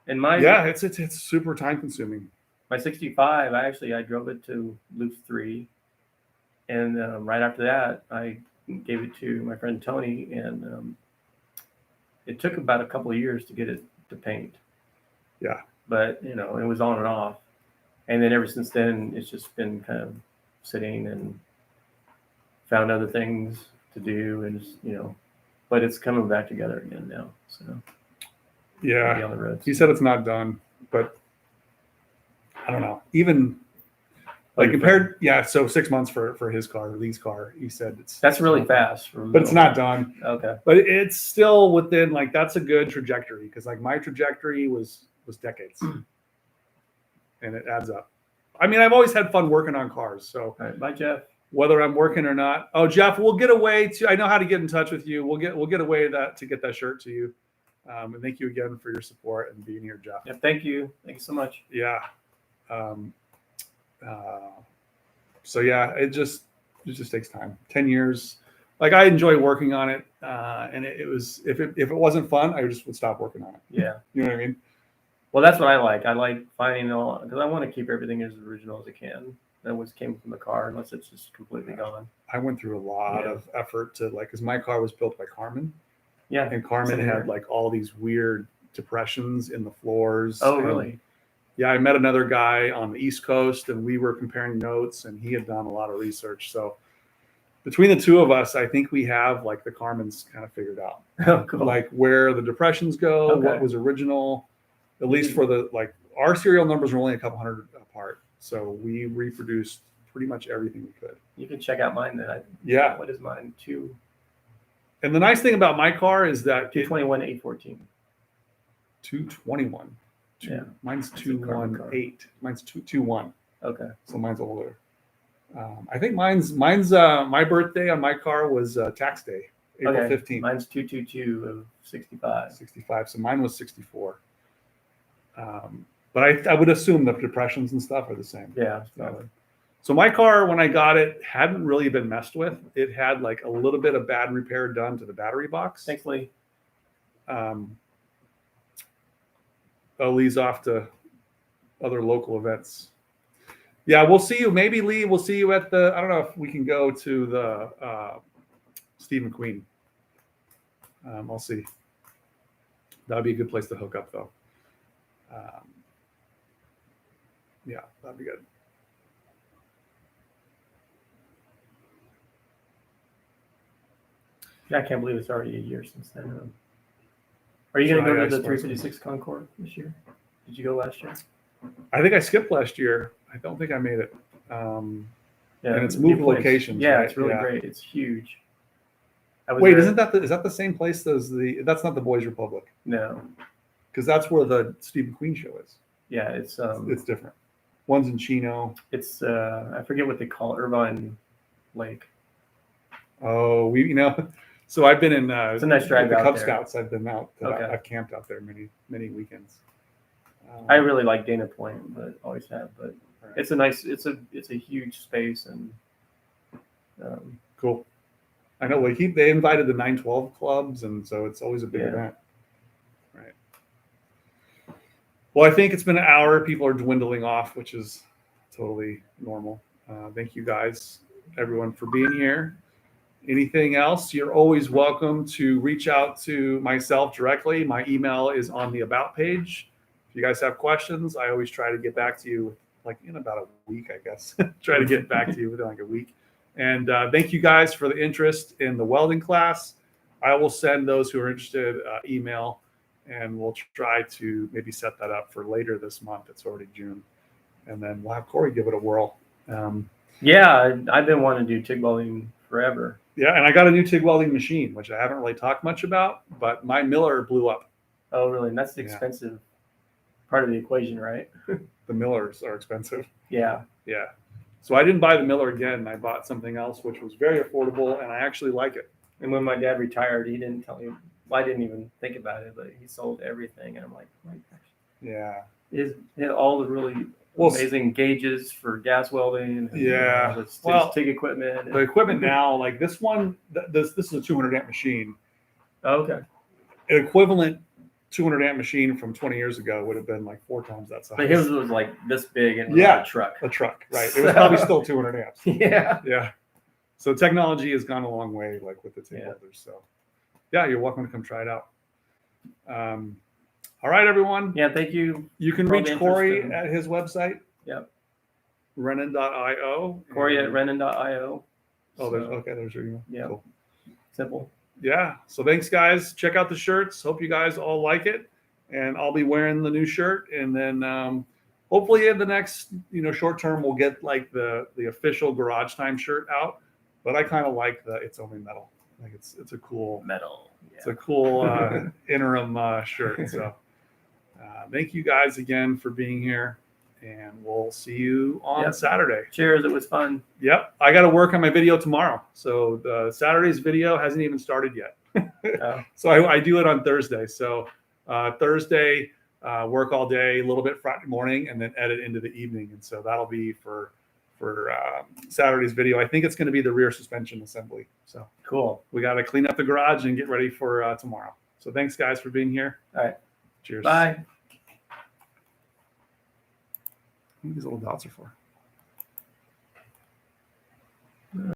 And my it's super time consuming. My 65, I drove it to Loop 3, and right after that I gave it to my friend Tony, and it took about a couple of years to get it to paint. Yeah. But, it was on and off. And then ever since then, it's just been kind of sitting and found other things to do. And, just, but it's coming back together again now. So, yeah. On the road. He said it's not done, but I don't know. Even Like compared, yeah. So 6 months for his car, Lee's car. He said that's really fast, but it's not done. Okay, but it's still within like that's a good trajectory because like my trajectory was decades, and it adds up. I mean, I've always had fun working on cars. So all right, bye, Jeff. Whether I'm working or not. Oh, Jeff, we'll get a way to. I know how to get in touch with you. We'll get a way to get that shirt to you. And thank you again for your support and being here, Jeff. Yeah, thank you so much. Yeah. So yeah, it just takes time. 10 years. Like I enjoy working on it, and it was if it wasn't fun, I just would stop working on it. Yeah. You know what I mean? Well, that's what I like. I like finding all because I want to keep everything as original as I can. That was came from the car, unless it's just completely gone. I went through a lot of effort to like, because my car was built by Carmen. Yeah. And Carmen had like all these weird depressions in the floors. Oh, really? Yeah, I met another guy on the East Coast, and we were comparing notes, and he had done a lot of research. So between the two of us, I think we have like the Carmen's kind of figured out, oh, cool. like where the depressions go, what was original. At least for the like our serial numbers were only a couple hundred apart, so we reproduced pretty much everything we could. You can check out mine then. Yeah. What is mine? And the nice thing about my car is that 221 814. 221. Yeah. Mine's 218. Mine's 221. Okay. So mine's older. I think mine's my birthday on my car was tax day, April 15th. Mine's 222 of 65. 65. So mine was 64. But I would assume the depressions and stuff are the same. Yeah. So my car, when I got it, hadn't really been messed with. It had like a little bit of bad repair done to the battery box. Thanks, Lee. Lee's off to other local events. Yeah, we'll see you. Maybe Lee, we'll see you at the. I don't know if we can go to the Steve McQueen. I'll see. That'd be a good place to hook up, though. Yeah, that'd be good. Yeah, I can't believe it's already a year since then. Are you going to go to the 356 Concord this year? Did you go last year? I think I skipped last year. I don't think I made it. And it's new moved place. locations. Yeah, right? it's really great. It's huge. Wait, is that the same place as the? That's not the Boys Republic. No, because that's where the Steve McQueen show is. Yeah, it's different. One's in Chino. It's I forget what they call it, Irvine Lake. Oh, so I've been in. It's a nice drive the out Cub there. Scouts. I've been out. Okay. I've camped out there many weekends. I really like Dana Point, but always have. But it's a nice. It's a huge space and. Cool. I know. Like they invited the 912 clubs, and so it's always a big event. Right. Well, I think it's been an hour. People are dwindling off, which is totally normal. Thank you guys, everyone, for being here. Anything else, you're always welcome to reach out to myself directly. My email is on the About page. If you guys have questions, I always try to get back to you like in about a week, I guess. Try to get back to you within like a week. And thank you guys for the interest in the welding class. I will send those who are interested email, and we'll try to maybe set that up for later this month. It's already June. And then we'll have Cory give it a whirl. Yeah, I've been wanting to do TIG welding forever. Yeah, and I got a new TIG welding machine, which I haven't really talked much about, but my Miller blew up. Oh, really? And that's the expensive part of the equation, right? The Millers are expensive. Yeah. Yeah. So I didn't buy the Miller again. I bought something else, which was very affordable, and I actually like it. And when my dad retired, he didn't tell me. Well, I didn't even think about it, but he sold everything, and I'm like, oh my gosh. Yeah. It had all the really amazing gauges for gas welding. And, TIG equipment. The equipment now, like this one, this is a 200 amp machine. Oh, okay. An equivalent 200 amp machine from 20 years ago would have been like 4 times that size. But his was like this big and a truck. A truck, right? It was probably still 200 amps. Yeah. Yeah. So technology has gone a long way, like with the TIG welders. So, yeah, you're welcome to come try it out. All right, everyone. Yeah, thank you. You can reach Cory at his website. Yep. Rennen.io. Cory at Rennen.io. There's your email. Yeah. Cool. Simple. Yeah. So thanks, guys. Check out the shirts. Hope you guys all like it. And I'll be wearing the new shirt. And then hopefully in the next, short term, we'll get like the official Garage Time shirt out. But I kind of like the It's Only Metal. Like it's a cool metal. Yeah. It's a cool interim shirt. So thank you guys again for being here, and we'll see you on Saturday. Cheers. It was fun. Yep. I got to work on my video tomorrow. So the Saturday's video hasn't even started yet. So I do it on Thursday. So Thursday, work all day, a little bit Friday morning, and then edit into the evening. And so that'll be for Saturday's video. I think it's going to be the rear suspension assembly. So cool. We got to clean up the garage and get ready for tomorrow. So thanks guys for being here. All right. Cheers. Bye. What are these little dots are for?